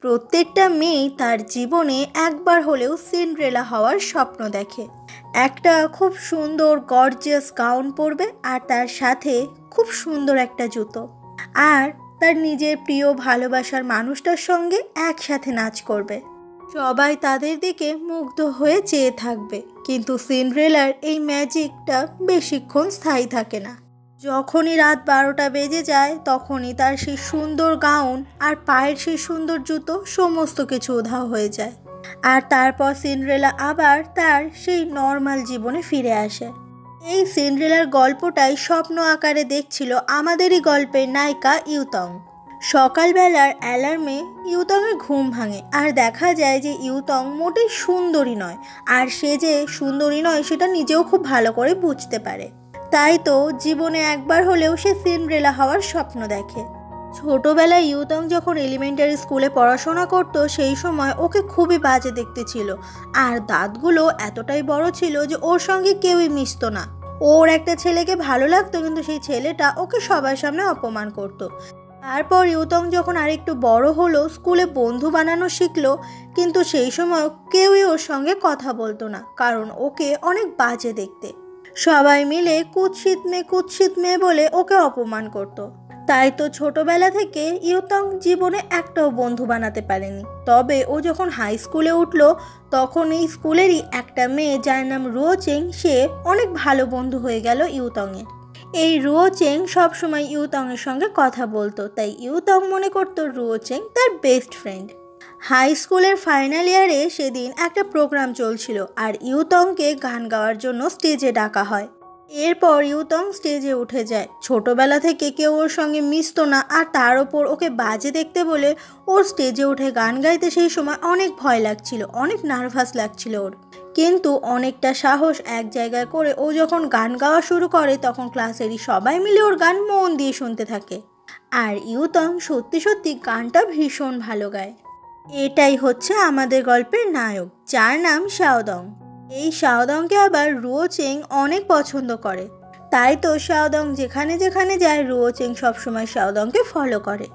প্রত্যেকটা মেয়ে তার জীবনে একবার হলেও সিন্ড্রেলা হওয়ার স্বপ্ন দেখে। একটা খুব সুন্দর গর্জিয়াস গাউন পরবে আর তার সাথে খুব সুন্দর একটা জুতো, আর তার নিজের প্রিয় ভালোবাসার মানুষটার সঙ্গে একসাথে নাচ করবে। সবাই তাদের দিকে মুগ্ধ হয়ে চেয়ে থাকবে, কিন্তু সিন্ড্রেলার এই ম্যাজিকটা বেশিক্ষণ স্থায়ী থাকে না। যখনই রাত 12টা বেজে যায় তখনই তার সেই সুন্দর গাউন আর পায়ের সেই সুন্দর জুতো সমস্ত কিছু উধাও হয়ে যায়, আর তারপর সিন্ড্রেলা আবার তার সেই নর্মাল জীবনে ফিরে আসে। এই সিন্ড্রেলার গল্পটাই স্বপ্ন আকারে দেখছিল আমাদেরই গল্পের নায়িকা ইউতং। সকালবেলার অ্যালার্মে ইউতংয়ের ঘুম ভাঙে আর দেখা যায় যে ইউতং মোটেই সুন্দরী নয়, আর সে যে সুন্দরী নয় সেটা নিজেও খুব ভালো করে বুঝতে পারে। তাই তো জীবনে একবার হলেও সে সিন্ড্রেলা হওয়ার স্বপ্ন দেখে। ছোটবেলায় ইউতং যখন এলিমেন্টারি স্কুলে পড়াশোনা করত সেই সময় ওকে খুবই বাজে দেখতে ছিল, আর দাঁতগুলো এতটাই বড় ছিল যে ওর সঙ্গে কেউই মিশতো না। ওর একটা ছেলেকে ভালো লাগতো, কিন্তু সেই ছেলেটা ওকে সবার সামনে অপমান করত। তারপর ইউতং যখন আরেকটু বড় হলো, স্কুলে বন্ধু বানানো শিখলো, কিন্তু সেই সময় কেউই ওর সঙ্গে কথা বলতো না, কারণ ওকে অনেক বাজে দেখতে। সবাই মিলে কুৎসিত মেয়ে বলে ওকে অপমান করত। তাই তো ছোটবেলা থেকে ইউতং জীবনে একটাও বন্ধু বানাতে পারেনি। তবে ও যখন হাই স্কুলে উঠলো তখন এই স্কুলেরই একটা মেয়ে যার নাম রুও চেং, সে অনেক ভালো বন্ধু হয়ে গেল ইউতংয়ের। এই রুও চেং সবসময় ইউতংয়ের সঙ্গে কথা বলতো, তাই ইউতং মনে করতো রুও চেং তার বেস্ট ফ্রেন্ড। হাই স্কুলের ফাইনাল ইয়ারে সেদিন একটা প্রোগ্রাম চলছিল, আর ইউতংকে গান গাওয়ার জন্য স্টেজে ডাকা হয়। এরপর ইউতং স্টেজে উঠে যায়। ছোটবেলা থেকে কেউ ওর সঙ্গে মিশতো না, আর তার ওপর ওকে বাজে দেখতে বলে ওর স্টেজে উঠে গান গাইতে সেই সময় অনেক ভয় লাগছিল, অনেক নার্ভাস লাগছিল ওর। কিন্তু অনেকটা সাহস এক জায়গায় করে ও যখন গান গাওয়া শুরু করে তখন ক্লাসেরই সবাই মিলে ওর গান মন দিয়ে শুনতে থাকে, আর ইউতং সত্যি সত্যি গানটা ভীষণ ভালো গায়। এটাই হচ্ছে আমাদের গল্পের নায়ক, যার নাম শাওদং। এই শাওদংকে আবার রুও চেং অনেক পছন্দ করে, তাই তো শাওদং যেখানে যেখানে যায় রুও চেং সবসময় শাওদংকে ফলো করে।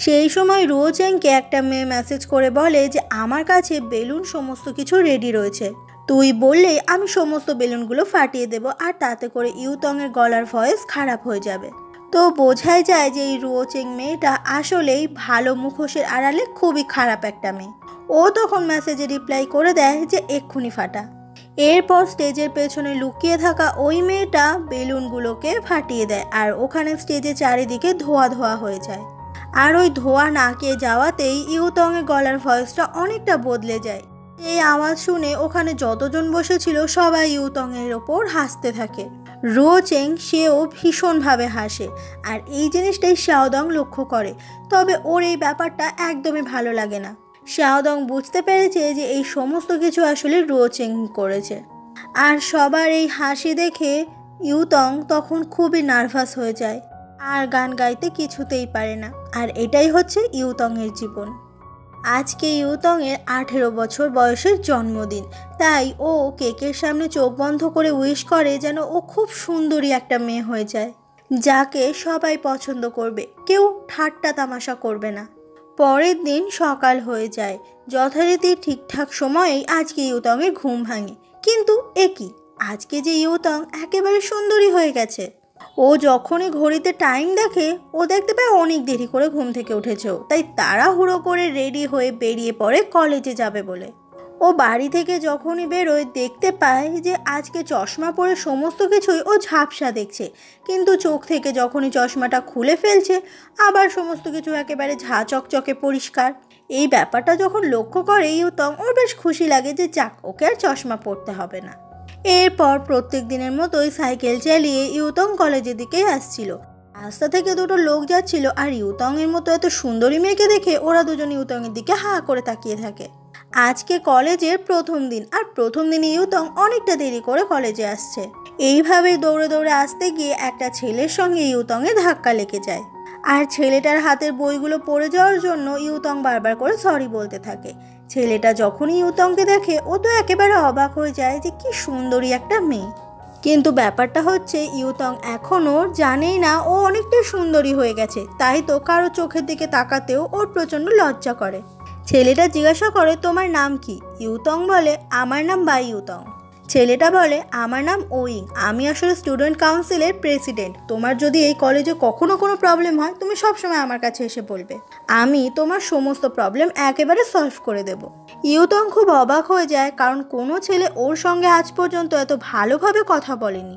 সেই সময় রুও চেংকে একটা মেয়ে মেসেজ করে বলে যে আমার কাছে বেলুন সমস্ত কিছু রেডি রয়েছে, তুই বললে আমি সমস্ত বেলুনগুলো ফাটিয়ে দেব, আর তাতে করে ইউতংয়ের গলার ভয়েস খারাপ হয়ে যাবে। তো বোঝাই যায় যে এই রুও চেং মেয়েটা আসলেই ভালো মুখোশের আড়ালে খুবই খারাপ একটা মেয়ে। ও তখন মেসেজে রিপ্লাই করে দেয় যে এক্ষুনি ফাটা। এরপর স্টেজের পেছনে লুকিয়ে থাকা ওই মেয়েটা বেলুনগুলোকে ফাটিয়ে দেয়, আর ওখানে স্টেজে চারিদিকে ধোয়া ধোয়া হয়ে যায়। আর ওই ধোয়া নাকে যাওয়াতেই ইউতংয়ের গলার ভয়েসটা অনেকটা বদলে যায়। এই আওয়াজ শুনে ওখানে যতজন বসেছিল সবাই ইউতংয়ের ওপর হাসতে থাকে। রুও চেং সেও ভীষণভাবে হাসে, আর এই জিনিসটাই শাওদং লক্ষ্য করে। তবে ওর এই ব্যাপারটা একদমই ভালো লাগে না। শাওদং বুঝতে পেরেছে যে এই সমস্ত কিছু আসলে রুও চেং করেছে, আর সবার এই হাসি দেখে ইউতং তখন খুবই নার্ভাস হয়ে যায়, আর গান গাইতে কিছুতেই পারে না। আর এটাই হচ্ছে ইউতংয়ের জীবন। আজকে ইউতংয়ের 18 বছর বয়সের জন্মদিন, তাই ও কেকের সামনে চোখ বন্ধ করে উইশ করে যেন ও খুব সুন্দরী একটা মেয়ে হয়ে যায়, যাকে সবাই পছন্দ করবে, কেউ ঠাট্টা তামাশা করবে না। পরের দিন সকাল হয়ে যায়। যথারীতি ঠিকঠাক সময়েই আজকে ইউতংয়ের ঘুম ভাঙে, কিন্তু কি আজকে যে ইউতং একেবারে সুন্দরী হয়ে গেছে। ও যখনই ঘড়িতে টাইম দেখে ও দেখতে পায় অনেক দেরি করে ঘুম থেকে উঠেছে, তাই তাড়াহুড়ো করে রেডি হয়ে বেরিয়ে পড়ে কলেজে যাবে বলে। ও বাড়ি থেকে যখনই বেরোয় দেখতে পায় যে আজকে চশমা পরে সমস্ত কিছুই ও ঝাপসা দেখছে, কিন্তু চোখ থেকে যখনই চশমাটা খুলে ফেলছে আবার সমস্ত কিছু একেবারে ঝা চকচকে পরিষ্কার। এই ব্যাপারটা যখন লক্ষ্য করে ইউতং, ওর বেশ খুশি লাগে যে যাক, ওকে আর চশমা পরতে হবে না। এরপর প্রত্যেক দিনের মতোই সাইকেল চালিয়ে ইউতং কলেজের দিকেই আসছিল। রাস্তা থেকে দুটো লোক যাচ্ছিল, আর ইউতংয়ের মতো এত সুন্দরী মেয়েকে দেখে ওরা দুজন ইউতংয়ের দিকে হা করে তাকিয়ে থাকে। আজকে কলেজের প্রথম দিন, আর প্রথম দিনে ইউতং অনেকটা দেরি করে কলেজে আসছে। এইভাবেই দৌড়ে দৌড়ে আসতে গিয়ে একটা ছেলের সঙ্গে ইউতংয়ের ধাক্কা লেগে যায়, আর ছেলেটার হাতের বইগুলো পড়ে যাওয়ার জন্য ইউতং বারবার করে সরি বলতে থাকে। ছেলেটা যখনই ইউতংকে দেখে ও তো একেবারে অবাক হয়ে যায় যে কি সুন্দরী একটা মেয়ে। কিন্তু ব্যাপারটা হচ্ছে ইউতং এখনও জানেই না ও অনেকটা সুন্দরী হয়ে গেছে, তাই তো কারো চোখের দিকে তাকাতেও ওর প্রচণ্ড লজ্জা করে। ছেলেটা জিজ্ঞাসা করে তোমার নাম কি? ইউতং বলে আমার নাম বাই ইউতং। ছেলেটা বলে আমার নাম ওয়িং, আমি আসলে স্টুডেন্ট কাউন্সিলের প্রেসিডেন্ট। তোমার যদি এই কলেজে কখনো কোনো প্রবলেম হয় তুমি সবসময় আমার কাছে এসে বলবে, আমি তোমার সমস্ত প্রবলেম একেবারে সলভ করে দেব। ইউতং খুব অবাক হয়ে যায়, কারণ কোনো ছেলে ওর সঙ্গে আজ পর্যন্ত এত ভালোভাবে কথা বলেনি।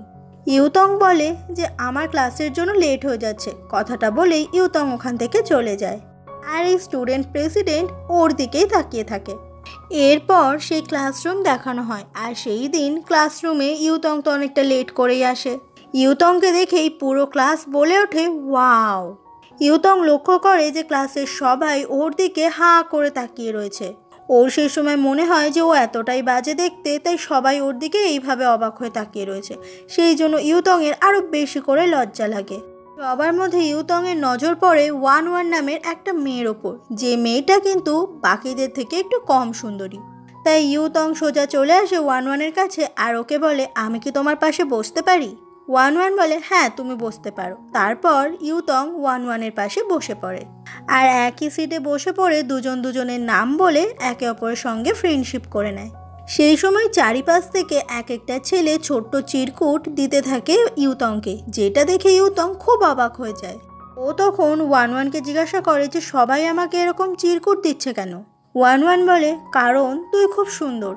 ইউতং বলে যে আমার ক্লাসের জন্য লেট হয়ে যাচ্ছে। কথাটা বলেই ইউতং ওখান থেকে চলে যায়, আর এই স্টুডেন্ট প্রেসিডেন্ট ওর দিকেই তাকিয়ে থাকে। এরপর সেই ক্লাসরুম দেখানো হয়, আর সেই দিন ক্লাসরুমে ইউতং তো অনেকটা লেট করেই আসে। ইউতংকে দেখেই পুরো ক্লাস বলে ওঠে ওয়াও। ইউতং লক্ষ্য করে যে ক্লাসের সবাই ওর দিকে হাঁ করে তাকিয়ে রয়েছে। ওর সেই সময় মনে হয় যে ও এতটাই বাজে দেখতে, তাই সবাই ওর দিকে এইভাবে অবাক হয়ে তাকিয়ে রয়েছে। সেই জন্য ইউতংয়ের আরও বেশি করে লজ্জা লাগে। সবার মধ্যে ইউতংয়ের নজর পড়ে ওয়ান ওয়ান নামের একটা মেয়ের ওপর, যে মেয়েটা কিন্তু বাকিদের থেকে একটু কম সুন্দরী। তাই ইউতং সোজা চলে আসে ওয়ান ওয়ানের কাছে আর ওকে বলে আমি কি তোমার পাশে বসতে পারি? ওয়ান ওয়ান বলে হ্যাঁ তুমি বসতে পারো। তারপর ইউতং ওয়ান ওয়ানের পাশে বসে পড়ে, আর একই সিটে বসে পড়ে দুজন দুজনের নাম বলে একে অপরের সঙ্গে ফ্রেন্ডশিপ করে নেয়। সেই সময় চারিপাশ থেকে এক একটা ছেলে ছোট্ট চিরকুট দিতে থাকে ইউতংকে, যেটা দেখে ইউতং খুব অবাক হয়ে যায়। ও তখন ওয়ান ওয়ানকে জিজ্ঞাসা করে যে সবাই আমাকে এরকম চিরকুট দিচ্ছে কেন? ওয়ান ওয়ান বলে কারণ তুই খুব সুন্দর।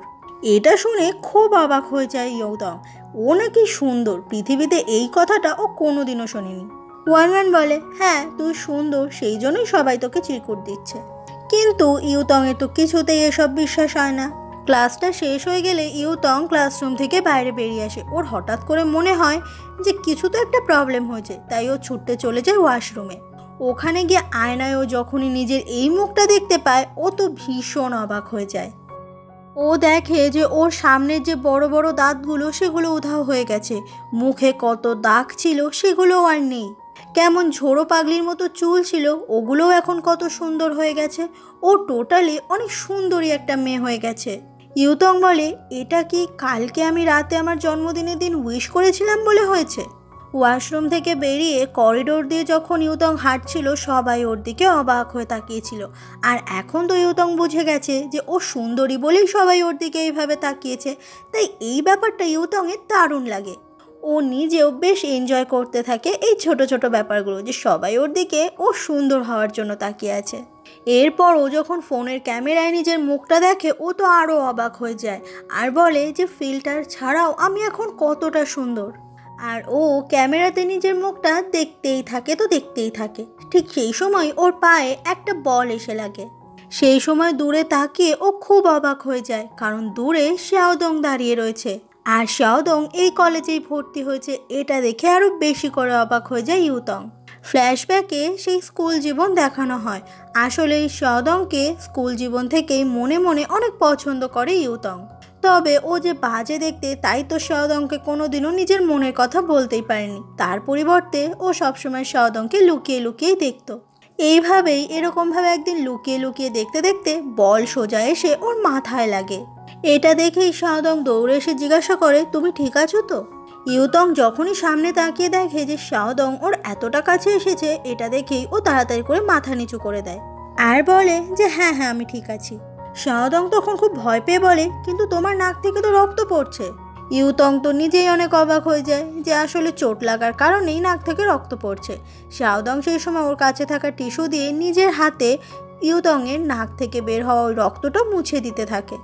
এটা শুনে খুব অবাক হয়ে যায় ইউতং। ও নাকি সুন্দর, পৃথিবীতে এই কথাটা ও কোনোদিনও শোনেনি। ওয়ান ওয়ান বলে হ্যাঁ তুই সুন্দর, সেই জন্যই সবাই তোকে চিরকুট দিচ্ছে। কিন্তু ইউতংয়ের তো কিছুতেই এসব বিশ্বাস হয় না। ক্লাসটা শেষ হয়ে গেলে ইউতং ক্লাসরুম থেকে বাইরে বেরিয়ে আসে। ওর হঠাৎ করে মনে হয় যে কিছু তো একটা প্রবলেম হয়েছে, তাই ও ছুটতে চলে যায় ওয়াশরুমে। ওখানে গিয়ে আয়নায় ও যখনই নিজের এই মুখটা দেখতে পায় ও তো ভীষণ অবাক হয়ে যায়। ও দেখে যে ওর সামনের যে বড় বড় দাঁতগুলো সেগুলো উধাও হয়ে গেছে, মুখে কত দাগ ছিল সেগুলোও আর নেই। কেমন ঝোড়ো পাগলির মতো চুল ছিল ওগুলোও এখন কত সুন্দর হয়ে গেছে। ও টোটালি অনেক সুন্দরী একটা মেয়ে হয়ে গেছে। ইউতং বলে এটা কি কালকে আমি রাতে আমার জন্মদিনের দিন উইশ করেছিলাম বলে হয়েছে? ওয়াশরুম থেকে বেরিয়ে করিডোর দিয়ে যখন ইউতং হাঁটছিল সবাই ওর দিকে অবাক হয়ে তাকিয়েছিল। আর এখন তো ইউতং বুঝে গেছে যে ও সুন্দরী বলেই সবাই ওর দিকে এইভাবে তাকিয়েছে, তাই এই ব্যাপারটা ইউতংয়ের দারুণ লাগে। ও নিজেও বেশ এনজয় করতে থাকে এই ছোট ছোট ব্যাপারগুলো, যে সবাই ওর দিকে ও সুন্দর হওয়ার জন্য তাকিয়ে আছে। এরপর ও যখন ফোনের ক্যামেরায় নিজের মুখটা দেখে ও তো আরও অবাক হয়ে যায়, আর বলে যে ফিল্টার ছাড়াও আমি এখন কতটা সুন্দর। আর ও ক্যামেরাতে নিজের মুখটা দেখতেই থাকে। ঠিক সেই সময় ওর পায়ে একটা বল এসে লাগে। সেই সময় দূরে তাকিয়ে ও খুব অবাক হয়ে যায়, কারণ দূরে শাওদং দাঁড়িয়ে রয়েছে। আর শাওদং এই কলেজেই ভর্তি হয়েছে, এটা দেখে আরও বেশি করে অবাক হয়ে যায় ইউতং। ফ্ল্যাশব্যাকে সেই স্কুল জীবন দেখানো হয়। আসলে শাওদংকে স্কুল জীবন থেকেই মনে মনে অনেক পছন্দ করে ইউতং। তবে ও যে বাজে দেখতে, তাই তো শাওদংকে কোনোদিনও নিজের মনের কথা বলতেই পারেনি। তার পরিবর্তে ও সবসময় শাওদংকে লুকিয়ে লুকিয়েই দেখত। এইভাবেই এরকমভাবে একদিন লুকিয়ে লুকিয়ে দেখতে দেখতে বল সোজা এসে ওর মাথায় লাগে। এটা দেখেই শাওদং দৌড়ে এসে জিজ্ঞাসা করে তুমি ঠিক আছো তো? ইউতং যখনই সামনে তাকিয়ে দেখে যে শাওদং ওর এতটা কাছে এসেছে, এটা দেখেই ও তাড়াতাড়ি করে মাথা নিচু করে দেয় আর বলে যে হ্যাঁ হ্যাঁ আমি ঠিক আছি। শাওদং তখন খুব ভয় পেয়ে বলে কিন্তু তোমার নাক থেকে তো রক্ত পড়ছে। ইউতং তো নিজেই অনেক অবাক হয়ে যায় যে আসলে চোট লাগার কারণেই নাক থেকে রক্ত পড়ছে। শাওদং সেই সময় ওর কাছে থাকা টিস্যু দিয়ে নিজের হাতে ইউতংয়ের নাক থেকে বের হওয়া ওই রক্তটা মুছে দিতে থাকে।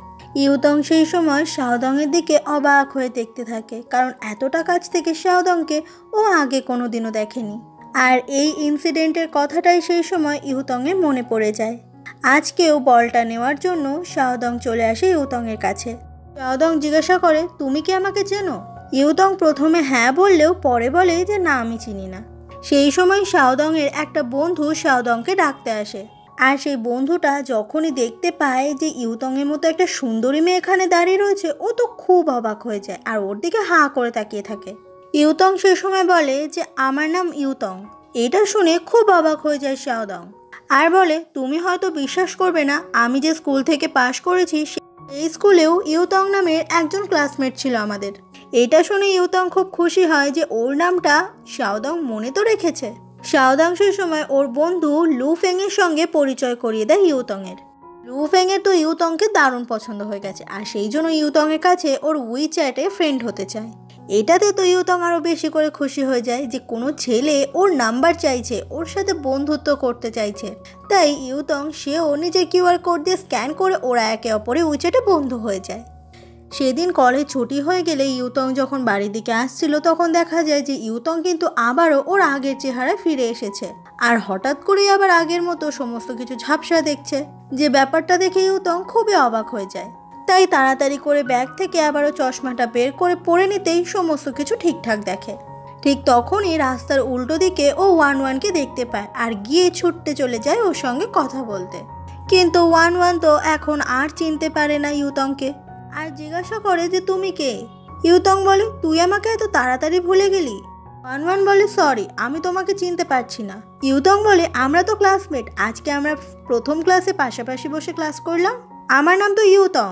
ইউতং সেই সময় শাওদংয়ের দিকে অবাক হয়ে দেখতে থাকে, কারণ এতটা কাছ থেকে শাওদংকে ও আগে কোনোদিনও দেখেনি। আর এই ইনসিডেন্টের কথাটাই সেই সময় ইউতংয়ের মনে পড়ে যায়। আজকেও বলটা নেওয়ার জন্য শাওদং চলে আসে ইউতংয়ের কাছে। শাওদং জিজ্ঞাসা করে তুমি কি আমাকে চেনো? ইউতং প্রথমে হ্যাঁ বললেও পরে বলে যে না আমি চিনি না। সেই সময় শাওদংয়ের একটা বন্ধু শাওদংকে ডাকতে আসে, আর সেই বন্ধুটা যখনই দেখতে পায় যে ইউতংয়ের মতো একটা সুন্দরী মেয়ে এখানে দাঁড়িয়ে রয়েছে, ও তো খুব অবাক হয়ে যায় আর ওর দিকে হাঁ করে তাকিয়ে থাকে। ইউতং সেই সময় বলে যে আমার নাম ইউতং। এটা শুনে খুব অবাক হয়ে যায় শাওদং, আর বলে তুমি হয়তো বিশ্বাস করবে না, আমি যে স্কুল থেকে পাশ করেছি এই স্কুলেও ইউতং নামের একজন ক্লাসমেট ছিল আমাদের। এটা শুনে ইউতং খুব খুশি হয় যে ওর নামটা শাওদং মনে তো রেখেছে। শাওদং সেই সময় ওর বন্ধু লু ফেংয়ের সঙ্গে পরিচয় করিয়ে দেয় ইউতংয়ের। লুফেংয়ের তো ইউতংকে দারুণ পছন্দ হয়ে গেছে, আর সেই জন্য ইউতংয়ের কাছে ওর উইচ্যাটে ফ্রেন্ড হতে চায়। এটাতে তো ইউতং আরও বেশি করে খুশি হয়ে যায় যে কোনো ছেলে ওর নাম্বার চাইছে, ওর সাথে বন্ধুত্ব করতে চাইছে। তাই ইউতং সেও নিজের কিউআর কোড দিয়ে স্ক্যান করে ওরা একে অপরে উইচ্যাটে বন্ধু হয়ে যায়। সেদিন কলেজ ছুটি হয়ে গেলে ইউতং যখন বাড়ির দিকে আসছিল তখন দেখা যায় যে ইউতং কিন্তু আবারও ওর আগের চেহারায় ফিরে এসেছে, আর হঠাৎ করেই আবার আগের মতো সমস্ত কিছু ঝাপসা দেখছে। যে ব্যাপারটা দেখে ইউতং খুবই অবাক হয়ে যায়। তাই তাড়াতাড়ি করে ব্যাগ থেকে আবারও চশমাটা বের করে পরে নিতেই সমস্ত কিছু ঠিকঠাক দেখে। ঠিক তখনই রাস্তার উল্টো দিকে ও 1-1কে দেখতে পায় আর গিয়ে ছুটতে চলে যায় ওর সঙ্গে কথা বলতে। কিন্তু 1-1 তো এখন আর চিনতে পারে না ইউতংকে, আর জিজ্ঞাসা করে যে তুমি কে। ইউতং বলে তুই আমাকে এত তাড়াতাড়ি ভুলে গেলি। 1-1 বলে সরি, আমি তোমাকে চিনতে পারছি না। ইউতং বলে আমরা তো ক্লাসমেট, আজকে আমরা প্রথম ক্লাসে পাশাপাশি বসে ক্লাস করলাম, আমার নাম তো ইউতং।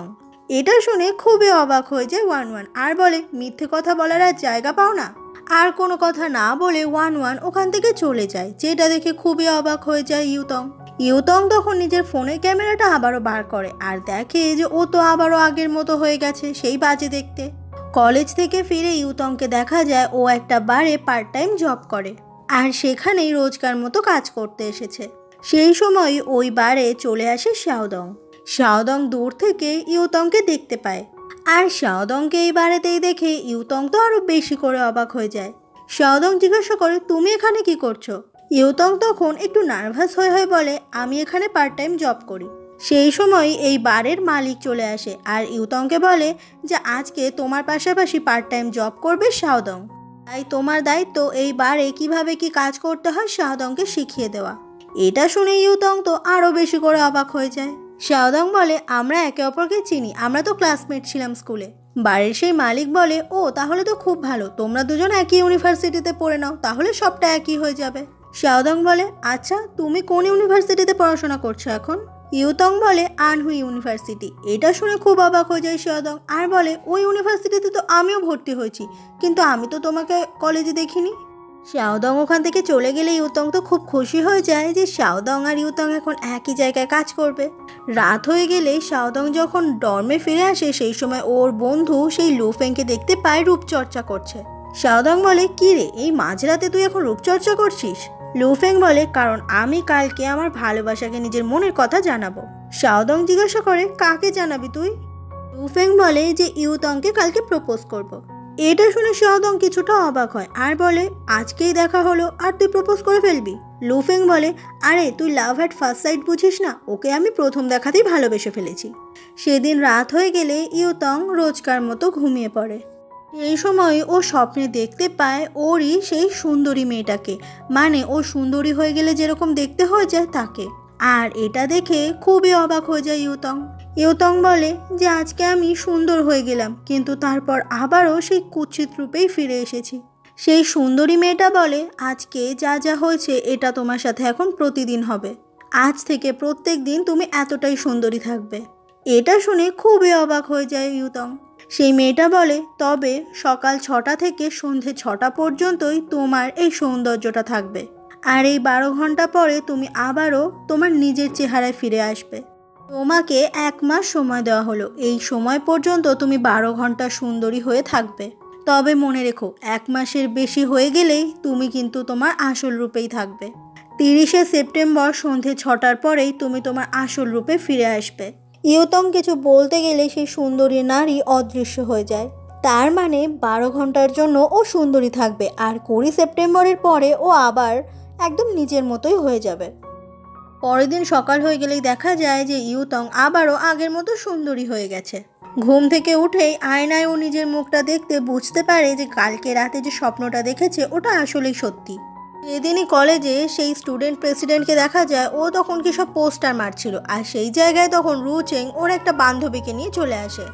এটা শুনে খুবই অবাক হয়ে যায় 1-1 আর বলে মিথ্যে কথা বলার আর জায়গা পাও না। আর কোনো কথা না বলে 1-1 ওখান থেকে চলে যায়, যেটা দেখে খুবই অবাক হয়ে যায় ইউতং। ইউতং তখন নিজের ফোনের ক্যামেরাটা আবারও বার করে আর দেখে যে ও তো আবারও আগের মতো হয়ে গেছে, সেই বাজে দেখতে। কলেজ থেকে ফিরে ইউতংকে দেখা যায় ও একটা বারে পার্ট টাইম জব করে, আর সেখানেই রোজকার মতো কাজ করতে এসেছে। সেই সময় ওই বারে চলে আসে শাওদং। শাওদং দূর থেকে ইউতংকে দেখতে পায়, আর শাওদংকে এই বারেতেই দেখে ইউতং তো আরও বেশি করে অবাক হয়ে যায়। শাওদং জিজ্ঞাসা করে তুমি এখানে কি করছো। ইউতং তখন একটু নার্ভাস হয়ে বলে আমি এখানে পার্ট টাইম জব করি। সেই সময় এই বারের মালিক চলে আসে আর ইউতংকে বলে যে আজকে তোমার পাশাপাশি পার্ট টাইম জব করবে শাওদং, তাই তোমার দায়িত্ব এই বারে কিভাবে কি কাজ করতে হয় শাওদংকে শিখিয়ে দেওয়া। এটা শুনে ইউতং তো আরও বেশি করে অবাক হয়ে যায়। শাওদং বলে আমরা একে অপরকে চিনি, আমরা তো ক্লাসমেট ছিলাম স্কুলে। বাড়ির সেই মালিক বলে ও তাহলে তো খুব ভালো, তোমরা দুজন একই ইউনিভার্সিটিতে পড়ে নাও, তাহলে সবটা একই হয়ে যাবে। শাওদং বলে আচ্ছা তুমি কোন ইউনিভার্সিটিতে পড়াশোনা করছো এখন। ইউতং বলে আনহুই ইউনিভার্সিটি। এটা শুনে খুব অবাক হয়ে যায় শাওদং আর বলে ওই ইউনিভার্সিটিতে তো আমিও ভর্তি হয়েছি, কিন্তু আমি তো তোমাকে কলেজে দেখিনি। শাওদং ওখান থেকে চলে গেলে ইউতং তো খুব খুশি হয়ে যায় যে শাওদং আর ইউতং এখন একই জায়গায় কাজ করবে। রাত হয়ে গেলে শাওদং যখন ডর্মে ফিরে আসে সেই সময় ওর বন্ধু সেই লুফেংকে দেখতে পায় রূপচর্চা করছে। শাওদং বলে কি রে, এই মাঝরাতে তুই এখন রূপচর্চা করছিস। লুফেং বলে কারণ আমি কালকে আমার ভালোবাসাকে নিজের মনের কথা জানাবো। শাওদং জিজ্ঞাসা করে কাকে জানাবি তুই। লুফেং বলে যে ইউতংকে কালকে প্রপোজ করব। এটা শুনে শাওদং কিছুটা অবাক হয় আর বলে আজকেই দেখা হলো আর তুই প্রপোজ করে ফেলবি। লুফেং বলে আরে তুই লাভ অ্যাট ফার্স্ট সাইট বুঝিস না, ওকে আমি প্রথম দেখাতেই ভালোবেসে ফেলেছি। সেদিন রাত হয়ে গেলে ইউতং রোজকার মতো ঘুমিয়ে পড়ে। এই সময় ও স্বপ্নে দেখতে পায় ওরই সেই সুন্দরী মেয়েটাকে, মানে ও সুন্দরী হয়ে গেলে যেরকম দেখতে হয়ে যায় তাকে। আর এটা দেখে খুবই অবাক হয়ে যায় ইউতং। ইউতং বলে যে আজকে আমি সুন্দর হয়ে গেলাম, কিন্তু তারপর আবারও সেই কুৎসিত রূপেই ফিরে এসেছি। সেই সুন্দরী মেয়েটা বলে আজকে যা যা হয়েছে এটা তোমার সাথে এখন প্রতিদিন হবে, আজ থেকে প্রত্যেক দিন তুমি এতটাই সুন্দরী থাকবে। এটা শুনে খুবই অবাক হয়ে যায় ইউতং। সেই মেয়েটা বলে তবে সকাল 6টা থেকে সন্ধে 6টা পর্যন্তই তোমার এই সৌন্দর্যটা থাকবে, আর এই 12 ঘন্টা পরে তুমি আবারও তোমার নিজের চেহারায় ফিরে আসবে। তোমাকে 1 মাস সময় দেওয়া হলো, এই সময় পর্যন্ত তুমি 12 ঘন্টা সুন্দরী হয়ে থাকবে। তবে মনে রেখো 1 মাসের বেশি হয়ে গেলেই তুমি কিন্তু তোমার আসল রূপেই থাকবে। 30শে সেপ্টেম্বর সন্ধে 6টার পরেই তুমি তোমার আসল রূপে ফিরে আসবে। ইউতং কিছু বলতে গেলে সেই সুন্দরী নারী অদৃশ্য হয়ে যায়। তার মানে 12 ঘন্টার জন্য ও সুন্দরী থাকবে, আর 20 সেপ্টেম্বরের পরে ও আবার একদম নিজের মতোই হয়ে যাবে। পরের দিন সকাল হয়ে গেলেই দেখা যায় যে ইউতং আবারও আগের মতো সুন্দরী হয়ে গেছে। ঘুম থেকে উঠেই আয়নায় ও নিজের মুখটা দেখতে বুঝতে পারে যে কালকে রাতে যে স্বপ্নটা দেখেছে ওটা আসলেই সত্যি। সেদিনই কলেজে সেই স্টুডেন্ট প্রেসিডেন্টকে দেখা যায় ও তখন কি সব পোস্টার মারছিল, আর সেই জায়গায় তখন রুচেং ওর একটা বান্ধবীকে নিয়ে চলে আসে।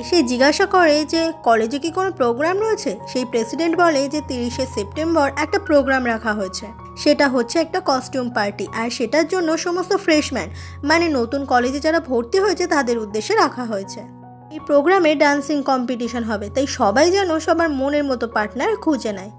এসে জিজ্ঞাসা করে যে কলেজে কি কোনো প্রোগ্রাম রয়েছে। সেই প্রেসিডেন্ট বলে যে 30শে সেপ্টেম্বর একটা প্রোগ্রাম রাখা হয়েছে, সেটা হচ্ছে একটা কস্টিউম পার্টি, আর সেটার জন্য সমস্ত ফ্রেশম্যান মানে নতুন কলেজে যারা ভর্তি হয়েছে তাদের উদ্দেশ্যে রাখা হয়েছে। এই প্রোগ্রামে ডান্সিং কম্পিটিশন হবে, তাই সবাই যেন সবার মনের মতো পার্টনার খুঁজে নেয়।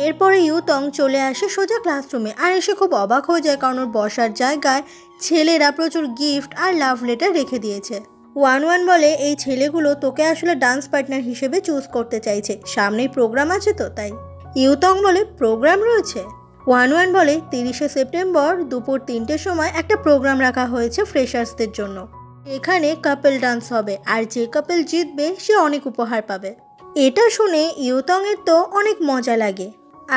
এরপরে ইউতং চলে আসে সোজা ক্লাসরুমে আর এসে খুব অবাক হয়ে যায়, কারণ ওর বসার জায়গায় ছেলেরা প্রচুর গিফট আর লাভ লেটার রেখে দিয়েছে। ওয়ান ওয়ান বলে এই ছেলেগুলো তোকে আসলে ডান্স পার্টনার হিসেবে চুজ করতে চাইছে, সামনেই প্রোগ্রাম আছে তো তাই। ইউতং বলে প্রোগ্রাম রয়েছে? ওয়ান ওয়ান বলে 30শে সেপ্টেম্বর দুপুর 3টের সময় একটা প্রোগ্রাম রাখা হয়েছে ফ্রেশার্সদের জন্য। এখানে কাপল ডান্স হবে আর যে কাপল জিতবে সে অনেক উপহার পাবে। এটা শুনে ইউতংয়ের তো অনেক মজা লাগে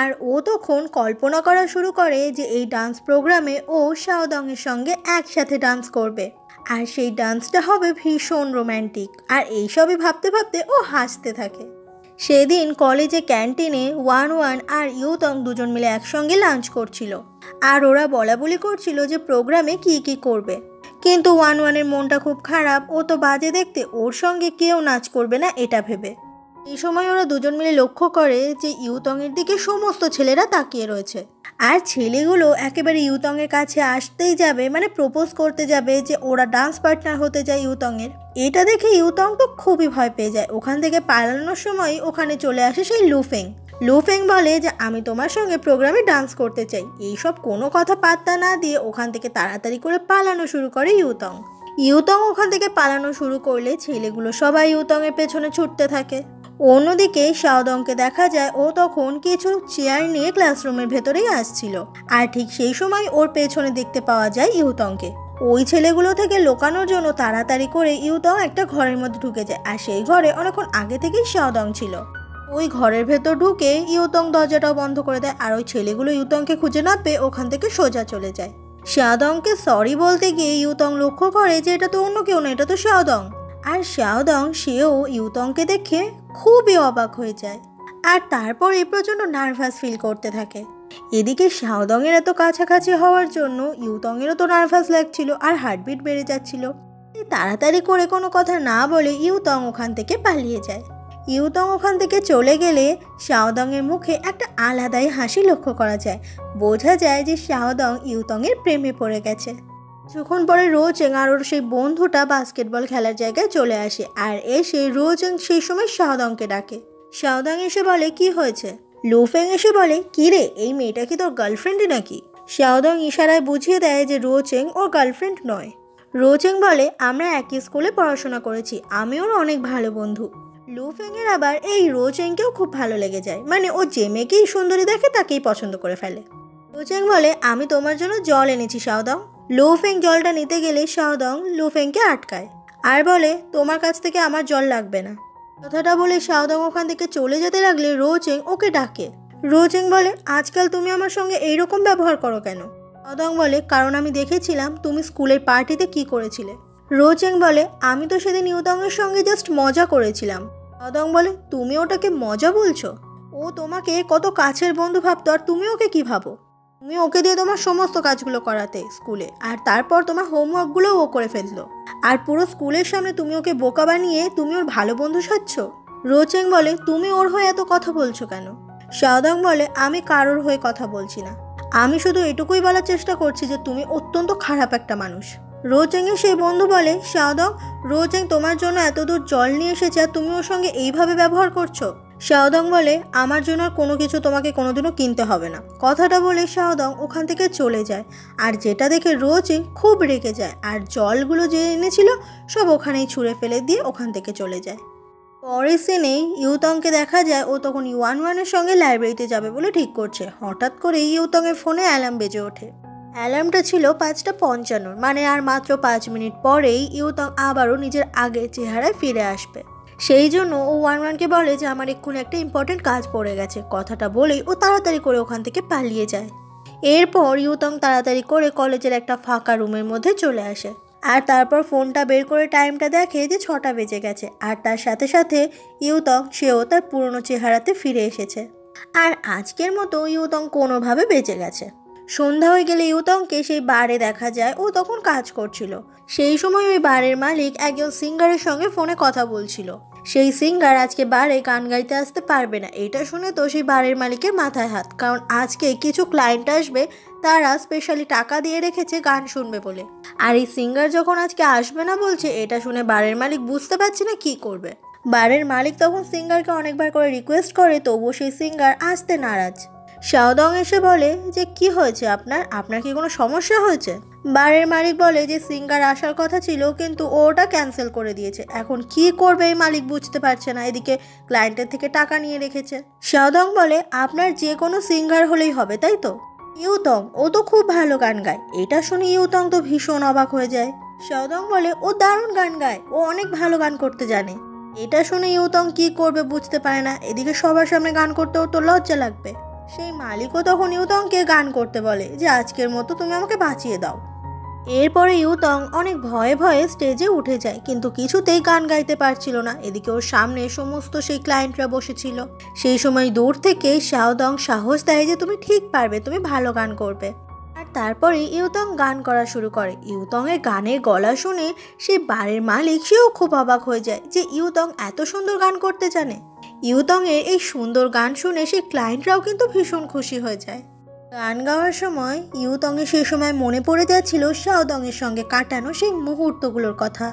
আর ও তখন কল্পনা করা শুরু করে যে এই ডান্স প্রোগ্রামে ও শাওদংয়ের সঙ্গে একসাথে ডান্স করবে আর সেই ডান্সটা হবে ভীষণ রোম্যান্টিক। আর এইসবই ভাবতে ভাবতে ও হাসতে থাকে। সেদিন কলেজে ক্যান্টিনে ওয়ান ওয়ান আর ইউতং দুজন মিলে একসঙ্গে লাঞ্চ করছিল আর ওরা বলাবলি করছিল যে প্রোগ্রামে কি কি করবে। কিন্তু ওয়ান ওয়ানের মনটা খুব খারাপ, ও তো বাজে দেখতে, ওর সঙ্গে কেউ নাচ করবে না এটা ভেবে। এই সময় ওরা দুজন মিলে লক্ষ্য করে যে ইউতংয়ের দিকে সমস্ত ছেলেরা তাকিয়ে রয়েছে আর ছেলেগুলো একেবারে ইউতংয়ের কাছে আসতেই যাবে, মানে প্রপোজ করতে যাবে যে ওরা ডান্স পার্টনার হতে যায় ইউতংয়ের। এটা দেখে ইউতং তো খুবই ভয় পেয়ে যায়। ওখান থেকে পালানোর সময় ওখানে চলে আসে সেই লুফেং। লুফেং বলে যে আমি তোমার সঙ্গে প্রোগ্রামে ডান্স করতে চাই। এইসব কোনো কথা পাত্তা না দিয়ে ওখান থেকে তাড়াতাড়ি করে পালানো শুরু করে ইউতং। ইউতং ওখান থেকে পালানো শুরু করলে ছেলেগুলো সবাই ইউতংয়ের পেছনে ছুটতে থাকে। অন্যদিকে শাওদংকে দেখা যায় ও তখন কিছু চেয়ার নিয়ে ক্লাসরুমের ভেতরেই আসছিল আর ঠিক সেই সময় ওর পেছনে দেখতে পাওয়া যায় ইউতংকে। ওই ছেলেগুলো থেকে লুকানোর জন্য তাড়াতাড়ি করে ইউতং একটা ঘরের মধ্যে ঢুকে যায় আর সেই ঘরে অনেকক্ষণ আগে থেকেই শাওদং ছিল। ওই ঘরের ভেতর ঢুকে ইউতং দরজাটাও বন্ধ করে দেয় আর ওই ছেলেগুলো ইউতংকে খুঁজে না পেয়ে ওখান থেকে সোজা চলে যায়। শাওদংকে সরি বলতে গিয়ে ইউতং লক্ষ্য করে যে এটা তো অন্য কেউ না, এটা তো শাওদং। আর শাওদং সেও ইউতংকে দেখে খুবই অবাক হয়ে যায় আর তারপর এই প্রচণ্ড নার্ভাস ফিল করতে থাকে। এদিকে শাওদংয়ের এত কাছাকাছি হওয়ার জন্য ইউতংয়েরও তো নার্ভাস লাগছিল আর হার্টবিট বেড়ে যাচ্ছিল। তাড়াতাড়ি করে কোনো কথা না বলে ইউতং ওখান থেকে পালিয়ে যায়। ইউতং ওখান থেকে চলে গেলে শাওদংয়ের মুখে একটা আলাদাই হাসি লক্ষ্য করা যায়। বোঝা যায় যে শাওদং ইউতংয়ের প্রেমে পড়ে গেছে। যখন পরে রোচেং আর ওর সেই বন্ধুটা বাস্কেটবল খেলার জায়গায় চলে আসে আর এসে রোচেং সেই সময় শাওদংকে ডাকে। শাওদং এসে বলে কি হয়েছে? লুফেং এসে বলে কি রে, এই মেয়েটা কি তোর গার্লফ্রেন্ডই নাকি? শাওদং ইশারায় বুঝিয়ে দেয় যে রোচেং ওর গার্লফ্রেন্ড নয়। রোচেং বলে আমরা একই স্কুলে পড়াশোনা করেছি, আমি ওর অনেক ভালো বন্ধু। লুফেংয়ের আবার এই রোচেংকেও খুব ভালো লেগে যায়, মানে ও যে মেয়েকেই সুন্দরী দেখে তাকেই পছন্দ করে ফেলে। রোচেং বলে আমি তোমার জন্য জল এনেছি শাওদং। লুফেং জলটা নিতে গেলে শাওদং লুফেংকে আটকায় আর বলে তোমার কাছ থেকে আমার জল লাগবে না। কথাটা বলে শাওদং ওখান থেকে চলে যেতে লাগলে রোচেং ওকে ডাকে। রোচেং বলে আজকাল তুমি আমার সঙ্গে এইরকম ব্যবহার করো কেন? শাওদং বলে কারণ আমি দেখেছিলাম তুমি স্কুলের পার্টিতে কি করেছিলে। রোচেং বলে আমি তো সেদিন ইউতংয়ের সঙ্গে জাস্ট মজা করেছিলাম। শাওদং বলে তুমি ওটাকে মজা বলছো? ও তোমাকে কত কাছের বন্ধু ভাবতো আর তুমি ওকে কি ভাবো? তুমি ওকে দিয়ে তোমার সমস্ত কাজগুলো করাতে স্কুলে আর তারপর তোমার হোমওয়ার্কগুলোও ও করে ফেললো আর পুরো স্কুলের সামনে তুমি ওকে বোকা বানিয়ে তুমি ওর ভালো বন্ধু সাজছ। রোচেং বলে তুমি ওর হয়ে এত কথা বলছো কেন? শাওদং বলে আমি কারোর হয়ে কথা বলছি না, আমি শুধু এটুকুই বলার চেষ্টা করছি যে তুমি অত্যন্ত খারাপ একটা মানুষ। রোচেংয়ের সেই বন্ধু বলে শাওদং রোচেং তোমার জন্য এত দূর জল নিয়ে এসেছে আর তুমি ওর সঙ্গে এইভাবে ব্যবহার করছো। শাওদং বলে আমার জন্য আর কোনো কিছু তোমাকে কোনোদিনও কিনতে হবে না। কথাটা বলে শাওদং ওখান থেকে চলে যায় আর যেটা দেখে রোচেং খুব রেগে যায় আর জলগুলো যে এনেছিল সব ওখানেই ছুঁড়ে ফেলে দিয়ে ওখান থেকে চলে যায়। পরের সিনেই ইউতংকে দেখা যায় ও তখন ওয়ান ওয়ানের সঙ্গে লাইব্রেরিতে যাবে বলে ঠিক করছে। হঠাৎ করে ইউতংয়ের ফোনে অ্যালার্ম বেজে ওঠে। অ্যালার্মটা ছিল 5:55, মানে আর মাত্র 5 মিনিট পরেই ইউতং আবারও নিজের আগের চেহারায় ফিরে আসবে। সেই জন্য ও ওয়ান ওয়ানকে বলে যে আমার এক্ষুনি একটা ইম্পর্টেন্ট কাজ পড়ে গেছে। কথাটা বলেই ও তাড়াতাড়ি করে ওখান থেকে পালিয়ে যায়। এরপর ইউতং তাড়াতাড়ি করে কলেজের একটা ফাঁকা রুমের মধ্যে চলে আসে আর তারপর ফোনটা বের করে টাইমটা দেখে যে 6টা বেজে গেছে আর তার সাথে সাথে ইউতং সেও তার পুরনো চেহারাতে ফিরে এসেছে। আর আজকের মতো ইউতং কোনোভাবে বেঁচে গেছে। সন্ধ্যা হয়ে গেলে ইউতংকে সেই বারে দেখা যায়, ও তখন কাজ করছিল। সেই সময় ওই বারের মালিক একজন সিঙ্গারের সঙ্গে ফোনে কথা বলছিল। সেই সিঙ্গার আজকে বারে গান গাইতে আসতে পারবে না। এটা শুনে তো সেই বারের মালিকের মাথায় হাত, কারণ আজকে কিছু ক্লায়েন্ট আসবে, তারা স্পেশালি টাকা দিয়ে রেখেছে গান শুনবে বলে। আর এই সিঙ্গার যখন আজকে আসবে না বলছে, এটা শুনে বারের মালিক বুঝতে পারছে না কি করবে। বারের মালিক তখন সিঙ্গারকে অনেকবার করে রিকোয়েস্ট করে, তবুও সেই সিঙ্গার আসতে নারাজ। শাওদং এসে বলে যে কি হয়েছে আপনার কি কোনো সমস্যা হয়েছে? বারের মালিক বলে যে সিঙ্গার আসার কথা ছিল কিন্তু ওটা ক্যান্সেল করে দিয়েছে, এখন কি করবে এই মালিক বুঝতে পারছে না, এদিকে ক্লায়েন্টের থেকে টাকা নিয়ে রেখেছে। শাওদং বলে আপনার যে কোনো সিঙ্গার হলেই হবে তাই তো? ইউতং, ও তো খুব ভালো গান গায়। এটা শুনে ইউতং তো ভীষণ অবাক হয়ে যায়। শাওদং বলে ও দারুণ গান গায়, ও অনেক ভালো গান করতে জানে। এটা শুনে ইউতং কি করবে বুঝতে পারে না, এদিকে সবার সামনে গান করতেও তো লজ্জা লাগবে। সেই মালিকও তখন ইউতংকে গান করতে বলে যে আজকের মতো তুমি আমাকে বাঁচিয়ে দাও। এরপরে ইউতং অনেক ভয়ে ভয়ে স্টেজে উঠে যায়, কিন্তু কিছুতেই গান গাইতে পারছিল না। এদিকে ওর সামনে সমস্ত সেই ক্লায়েন্টরা বসেছিল। সেই সময় দূর থেকে শাওদং সাহস দেয় যে তুমি ঠিক পারবে, তুমি ভালো গান করবে। আর তারপরে ইউতং গান করা শুরু করে। ইউতংয়ের গানের গলা শুনে সেই বারের মালিক সেও খুব অবাক হয়ে যায় যে ইউতং এত সুন্দর গান করতে জানে। ইউতংয়ের এই সুন্দর গান শুনে সেই ক্লায়েন্টরাও কিন্তু ভীষণ খুশি হয়ে যায়। গান গাওয়ার সময় ইউতংয়ের সেই সময় মনে পড়ে যাচ্ছিল শাওদংয়ের সঙ্গে কাটানো সেই মুহূর্তগুলোর কথা।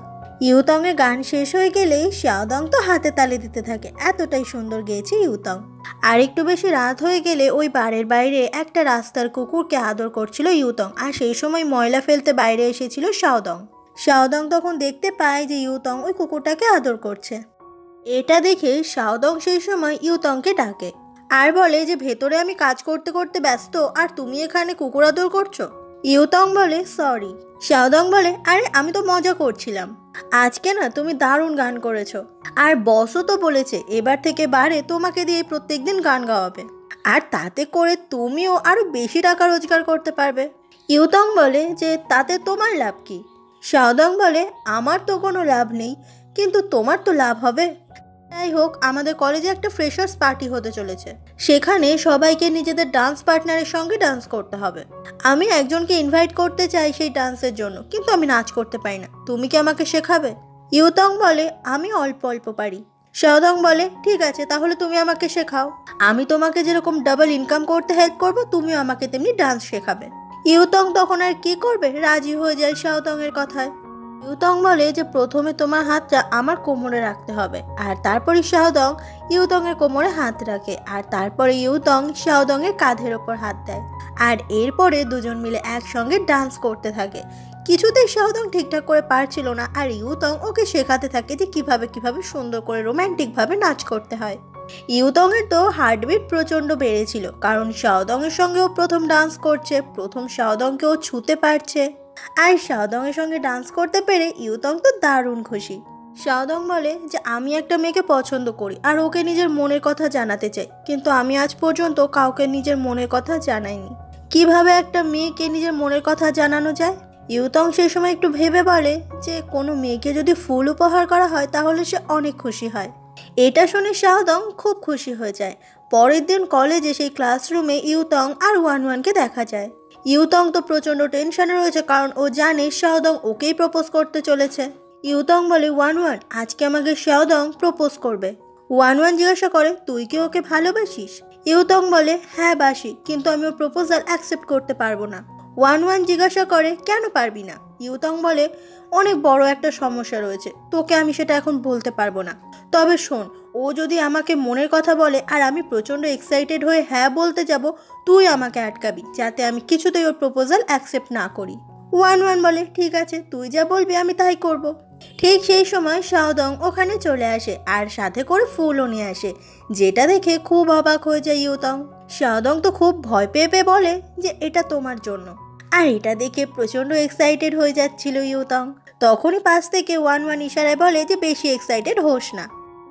ইউতংয়ের গান শেষ হয়ে গেলেই শাওদং তো হাতে তালি দিতে থাকে, এতটাই সুন্দর গেয়েছে ইউতং। আর একটু বেশি রাত হয়ে গেলে ওই বারের বাইরে একটা রাস্তার কুকুরকে আদর করছিল ইউতং, আর সেই সময় ময়লা ফেলতে বাইরে এসেছিল শাওদং। শাওদং তখন দেখতে পায় যে ইউতং ওই কুকুরটাকে আদর করছে। এটা দেখে শাওদং সেই সময় ইউতংকে ডাকে আর বলে যে ভেতরে আমি কাজ করতে করতে ব্যস্ত, আর তুমি এখানে কুকুর আদর করছো। ইউতং বলে সরি। শাওদং বলে আরে আমি তো মজা করছিলাম, আজকে না তুমি দারুণ গান করেছো, আর বসও তো বলেছে এবার থেকে বারে তোমাকে দিয়ে প্রত্যেকদিন গান গাওয়াবে, আর তাতে করে তুমিও আরো বেশি টাকা রোজগার করতে পারবে। ইউতং বলে যে তাতে তোমার লাভ কি? শাওদং বলে আমার তো কোনো লাভ নেই, কিন্তু তোমার তো লাভ হবে। যাই হোক, আমাদের কলেজে একটা ফ্রেশার্স পার্টি হতে চলেছে, সেখানে সবাইকে নিজেদের ডান্স পার্টনারের সঙ্গে ডান্স করতে হবে। আমি একজনকে ইনভাইট করতে চাই সেই ডান্সের জন্য, কিন্তু আমি নাচ করতে পারি না, তুমি কি আমাকে শেখাবে? ইউতং বলে আমি অল্প অল্প পারি। শাওদং বলে ঠিক আছে, তাহলে তুমি আমাকে শেখাও, আমি তোমাকে যেরকম ডাবল ইনকাম করতে হেল্প করবো, তুমিও আমাকে তেমনি ডান্স শেখাবে। ইউতং তখন আর কি করবে, রাজি হয়ে যায় শাওদং এর কথায়। ইউতং বলে যে প্রথমে তোমার হাতটা আমার কোমরে রাখতে হবে, আর তারপরে শাওদং ইউতং এর কোমরে হাত রাখে, আর তারপরে ইউতং শাওদং এর কাঁধের ওপর হাত দেয়, আর এরপরে দুজন মিলে একসঙ্গে ডান্স করতে থাকে। কিছুতেই শাওদং ঠিকঠাক করে পারছিল না, আর ইউতং ওকে শেখাতে থাকে যে কিভাবে কিভাবে সুন্দর করে রোম্যান্টিক ভাবে নাচ করতে হয়। ইউতং এর তো হার্টবিট প্রচন্ড বেড়েছিল, কারণ শাওদং এর সঙ্গেও প্রথম ডান্স করছে, প্রথম শাওদংকেও ছুতে পারছে, আর শাওদং এর সঙ্গে ডান্স করতে পেরে ইউতং তো দারুণ খুশি। শাওদং বলে যে আমি একটা মেয়েকে পছন্দ করি আর ওকে নিজের মনের কথা জানাতে চাই, কিন্তু আমি আজ পর্যন্ত কাউকে নিজের মনের কথা জানাইনি, কিভাবে একটা মেয়েকে নিজের মনের কথা জানানো যায়? ইউতং সেই সময় একটু ভেবে বলে যে কোনো মেয়েকে যদি ফুল উপহার করা হয় তাহলে সে অনেক খুশি হয়। এটা শুনে শাওদং খুব খুশি হয়ে যায়। পরের দিন কলেজে সেই ক্লাসরুমে ইউতং আর ওয়ানওয়ানকে দেখা যায়। ইউতং তো প্রচণ্ড টেনশনে রয়েছে, কারণ ও জানে শাওদং ওকেই প্রপোজ করতে চলেছে। ইউতং বলে ওয়ানওয়ান, আজকে আমাকে শাওদং প্রপোজ করবে। ওয়ানওয়ান জিজ্ঞাসা করে তুই কি ওকে ভালোবাসিস? ইউতং বলে হ্যাঁ বাসি, কিন্তু আমি ওর প্রপোজাল অ্যাকসেপ্ট করতে পারবো না। ওয়ানওয়ান জিজ্ঞাসা করে কেন পারবি না? ইউতং বলে অনেক বড় একটা সমস্যা রয়েছে, তোকে আমি সেটা এখন বলতে পারবো না, তবে শোন, ও যদি আমাকে মনের কথা বলে আর আমি প্রচণ্ড এক্সাইটেড হয়ে হ্যাঁ বলতে যাব, তুই আমাকে আটকাবি যাতে আমি কিছুতেই ওর প্রপোজাল অ্যাকসেপ্ট না করি। ওয়ানওয়ান বলে ঠিক আছে, তুই যা বলবি আমি তাই করব। ঠিক সেই সময় শাওদং ওখানে চলে আসে আর সাথে করে ফুলও নিয়ে আসে, যেটা দেখে খুব অবাক হয়ে যায় ইউতং। শাওদং তো খুব ভয় পেয়ে পেয়ে বলে যে এটা তোমার জন্য, আর এটা দেখে প্রচণ্ড এক্সাইটেড হয়ে যাচ্ছিল ইউতং। তখনই পাশ থেকে ওয়ানওয়ান ইশারায় বলে যে বেশি এক্সাইটেড হোস না।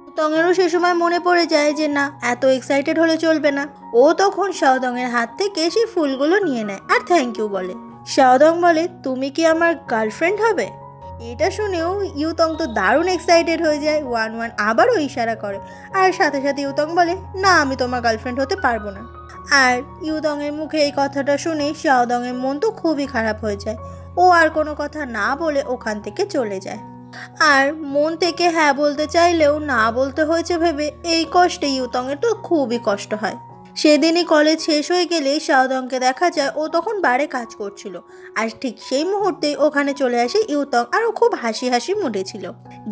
ইউতংয়েরও সে সময় মনে পড়ে যায় যে না, এত এক্সাইটেড হলে চলবে না। ও তখন শাওদংয়ের হাত থেকে সেই ফুলগুলো নিয়ে নেয় আর থ্যাংক ইউ বলে। শাওদং বলে তুমি কি আমার গার্লফ্রেন্ড হবে? এটা শুনেও ইউতং তো দারুণ এক্সাইটেড হয়ে যায়। ওয়ানওয়ান আবারও ইশারা করে, আর সাথে সাথে ইউতং বলে না, আমি তোমার গার্লফ্রেন্ড হতে পারবো না। আর ইউতংয়ের মুখে এই কথাটা শুনে শাওদংয়ের মন তো খুবই খারাপ হয়ে যায়। ও আর কোনো কথা না বলে ওখান থেকে চলে যায়। আর মন থেকে হ্যাঁ বলতে চাইলেও না বলতে হয়েছে ভেবে এই কষ্টে ইউতংয়ের তো খুবই কষ্ট হয়। সেদিনই কলেজ শেষ হয়ে গেলে শাওদংকে দেখা যায় ও তখন বারে কাজ করছিল। আর ঠিক সেই মুহূর্তেই ওখানে চলে আসে ইউতং, আর ও খুব হাসি হাসি মুডে ছিল।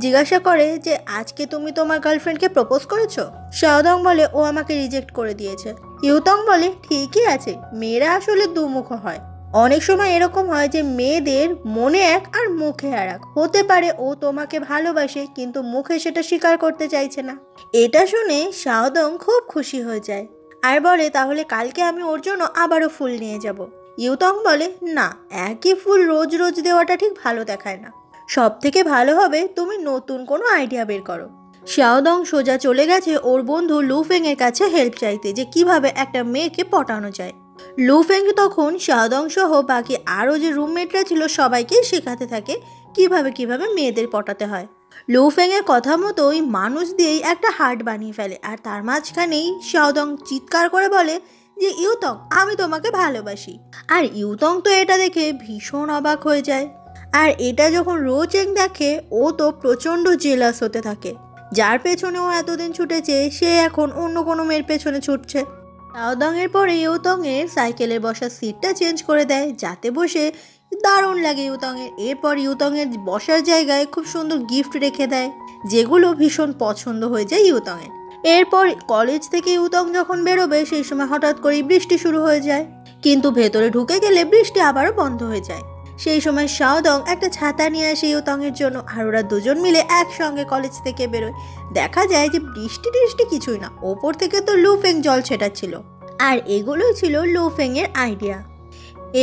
জিজ্ঞাসা করে যে আজকে তুমি তোমার গার্লফ্রেন্ডকে প্রপোজ করেছো? শাওদং বলে ও আমাকে রিজেক্ট করে দিয়েছে। ইউতং বলে ঠিকই আছে, মেয়েরা আসলে দুমুখ হয়। অনেক সময় এরকম হয় যে মেয়েদের মনে এক আর মুখে আর এক। হতে পারে ও তোমাকে ভালোবাসে কিন্তু মুখে সেটা স্বীকার করতে চাইছে না। এটা শুনে শাওদং খুব খুশি হয়ে যায় আর বলে তাহলে কালকে আমি ওর জন্য আবারও ফুল নিয়ে যাব। ইউতং বলে না, একই ফুল রোজ রোজ দেওয়াটা ঠিক ভালো দেখায় না। সব থেকে ভালো হবে তুমি নতুন কোনো আইডিয়া বের করো। শাওদং সোজা চলে গেছে ওর বন্ধু লুফেং এর কাছে হেল্প চাইতে যে কিভাবে একটা মেয়েকে পটানো যায়। লুফেং তখন শাওদং সহ বাকি আরও যে রুমমেটরা ছিল সবাইকে শেখাতে থাকে কিভাবে মেয়েদের পটাতে হয়। লুফেং এর কথা মতোই মানুষ দিয়েই একটা হার্ট বানিয়ে ফেলে, আর তার মাঝখানেই শাওদং চিৎকার করে বলে যে ইউতং আমি তোমাকে ভালোবাসি। আর ইউতং তো এটা দেখে ভীষণ অবাক হয়ে যায়। আর এটা যখন রোচেং দেখে ও তো প্রচণ্ড জেলাস হতে থাকে। যার পেছনে ও এতদিন ছুটেছে সে এখন অন্য কোনো মেয়ের পেছনে ছুটছে। শাওদং এর পরে ইউতং এর সাইকেলের বসার সিটটা চেঞ্জ করে দেয় যাতে বসে দারুণ লাগে ইউতং এর। এরপর ইউতং এর বসার জায়গায় খুব সুন্দর গিফট রেখে দেয় যেগুলো ভীষণ পছন্দ হয়ে যায় ইউতং এর। এরপর কলেজ থেকে ইউতং যখন বেরোবে সেই সময় হঠাৎ করেই বৃষ্টি শুরু হয়ে যায়, কিন্তু ভেতরে ঢুকে গেলে বৃষ্টি আবারও বন্ধ হয়ে যায়। সেই সময় শাওদং একটা ছাতা নিয়ে আসে ইউতং এর জন্য, আর ওরা দুজন মিলে একসঙ্গে কলেজ থেকে বেরোয়। দেখা যায় যে বৃষ্টি কিছুই না, ওপর থেকে তো লুফেং জল ছেটাচ্ছিল। আর এগুলোই ছিল লুফেং এর আইডিয়া।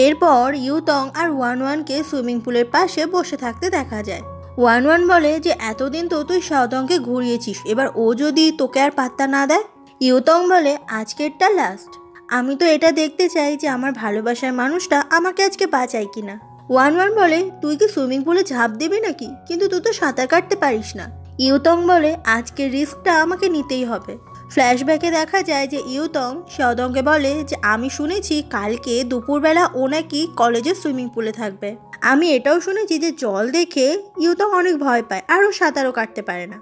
এরপর ইউতং আর ওয়ানওয়ানকে সুইমিং পুলের পাশে বসে থাকতে দেখা যায়। ওয়ানওয়ান বলে যে এতদিন তো তুই শাওদংকে ঘুরিয়েছিস, এবার ও যদি তোকে আর পাত্তা না দেয়। ইউতং বলে আজকেরটা লাস্ট, আমি তো এটা দেখতে চাই যে আমার ভালোবাসার মানুষটা আমাকে আজকে বাঁচায় কিনা। ওয়ানওয়ান বলে তুই কি সুইমিং পুলে ঝাঁপ দিবি নাকি, কিন্তু তুই তো সাঁতার কাটতে পারিস না। ইউতং বলে আজকের রিস্কটা আমাকে নিতেই হবে। ফ্ল্যাশব্যাকে দেখা যায় যে ইউতং শাওদংকে বলে যে আমি শুনেছি কালকে দুপুরবেলা ও নাকি কলেজের সুইমিং পুলে থাকবে। আমি এটাও শুনেছি যে জল দেখে ইউতং অনেক ভয় পায় আর ও সাঁতারও কাটতে পারে না।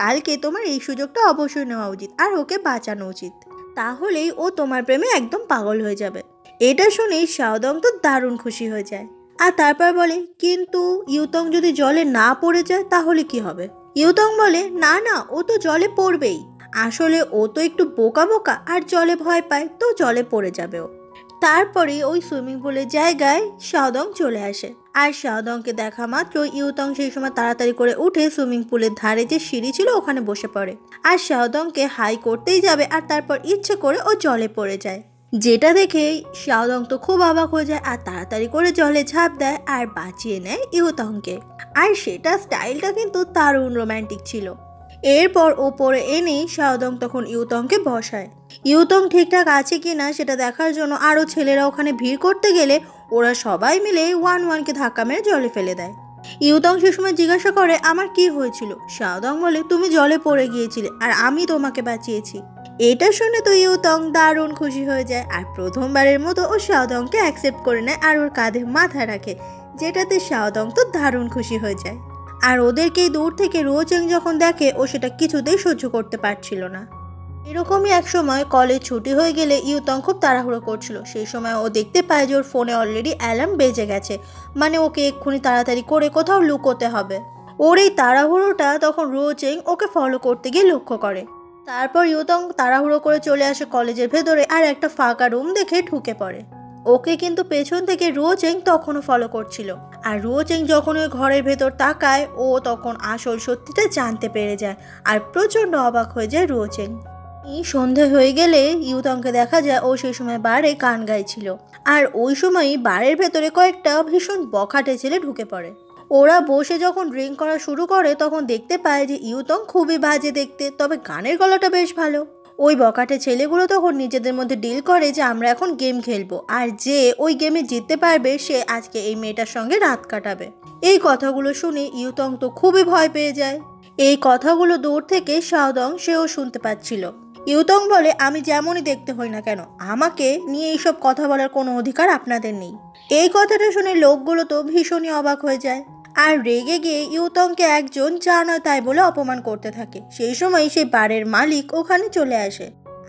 কালকে তোমার এই সুযোগটা অবশ্যই নেওয়া উচিত আর ওকে বাঁচানো উচিত, তাহলেই ও তোমার প্রেমে একদম পাগল হয়ে যাবে। এটা শুনেই শাওদং তো দারুণ খুশি হয়ে যায়। আর তারপর বলে কিন্তু ইউতং যদি জলে না পড়ে যায় তাহলে কি হবে? ইউতং বলে না না, ও তো জলে পড়বেই, আসলে ও তো একটু বোকা আর জলে ভয় পায়, তো জলে পড়ে যাবে ও। তারপরে ওই সুইমিং পুলের জায়গায় শাওদং চলে আসে, আর শাওদংকে দেখা মাত্র ইউতং সেই সময় তাড়াতাড়ি করে উঠে সুইমিং পুলের ধারে যে সিঁড়ি ছিল ওখানে বসে পড়ে। আর শাওদংকে হাই করতেই যাবে আর তারপর ইচ্ছে করে ও জলে পড়ে যায়, যেটা দেখে শাওদং তো খুব অবাক হয়ে যায় আর তাড়াতাড়ি করে জলে ঝাঁপ দেয় আর বাঁচিয়ে নেয় ইউতংকে। আর সেটা স্টাইলটা কিন্তু দারুণ রোম্যান্টিক ছিল। এরপর ওপরে এনে শাওদং তখন ইউতংকে বসায়। ইউতং ঠিকঠাক আছে কিনা সেটা দেখার জন্য আরও ছেলেরা ওখানে ভিড় করতে গেলে ওরা সবাই মিলে ওয়ানওয়ানকে ধাক্কা মেরে জলে ফেলে দেয়। ইউতং সে সময় জিজ্ঞাসা করে আমার কি হয়েছিল? শাওদং বলে তুমি জলে পড়ে গিয়েছিলে আর আমি তোমাকে বাঁচিয়েছি। এটা শুনে তো ইউতং দারুণ খুশি হয়ে যায় আর প্রথমবারের মতো ও শাওদংকে অ্যাকসেপ্ট করে নেয় আর ওর কাঁধে মাথা রাখে, যেটাতে শাওদং তো দারুণ খুশি হয়ে যায়। আর ওদেরকেই দূর থেকে রোচেং যখন দেখে ও সেটা কিছুতেই সহ্য করতে পারছিল না। এরকমই এক সময় কলেজ ছুটি হয়ে গেলে ইউতং খুব তাড়াহুড়ো করছিল। সেই সময় ও দেখতে পায় যে ওর ফোনে অলরেডি অ্যালার্ম বেজে গেছে, মানে ওকে এক্ষুনি তাড়াতাড়ি করে কোথাও লুকোতে হবে। ওর এই তাড়াহুড়োটা তখন রোচেং ওকে ফলো করতে গিয়ে লক্ষ্য করে। তারপর ইউতং তাড়াহুড়ো করে চলে আসে কলেজের ভেতরে আর একটা ফাঁকা রুম দেখে ঢুকে পড়ে। ওকে কিন্তু পেছন থেকে রোচেং তখনও ফলো করছিল। আর রোচেং যখন ওই ঘরের ভেতর তাকায় ও তখন আসল সত্যিটা জানতে পেরে যায় আর প্রচণ্ড অবাক হয়ে যায় রোচেং। সন্ধে হয়ে গেলে ইউতংকে দেখা যায় ও সেই সময় বারে গান গাইছিল। আর ওই সময়ই বারের ভেতরে কয়েকটা ভীষণ বখাটে ছেলে ঢুকে পড়ে। ওরা বসে যখন ড্রিঙ্ক করা শুরু করে তখন দেখতে পায় যে ইউতং খুবই বাজে দেখতে, তবে গানের গলাটা বেশ ভালো। ওই বখাটে ছেলেগুলো তখন নিজেদের মধ্যে ডিল করে যে আমরা এখন গেম খেলবো আর যে ওই গেমে জিততে পারবে সে আজকে এই মেয়েটার সঙ্গে রাত কাটাবে। এই কথাগুলো শুনে ইউতং তো খুবই ভয় পেয়ে যায়। এই কথাগুলো দূর থেকে শাওদং সেও শুনতে পাচ্ছিল। ইউতং বলে আমি যেমনই দেখতে হই না কেন আমাকে নিয়ে এইসব কথা বলার কোনো অধিকার আপনাদের নেই। এই কথাটা শুনে লোকগুলো তো ভীষণই অবাক হয়ে যায় আর রেগে গিয়ে ইউতংকে একজন যা নয় তাই বলে অপমান করতে থাকে। সেই সময় সেই বারের মালিক ওখানে চলে আসে।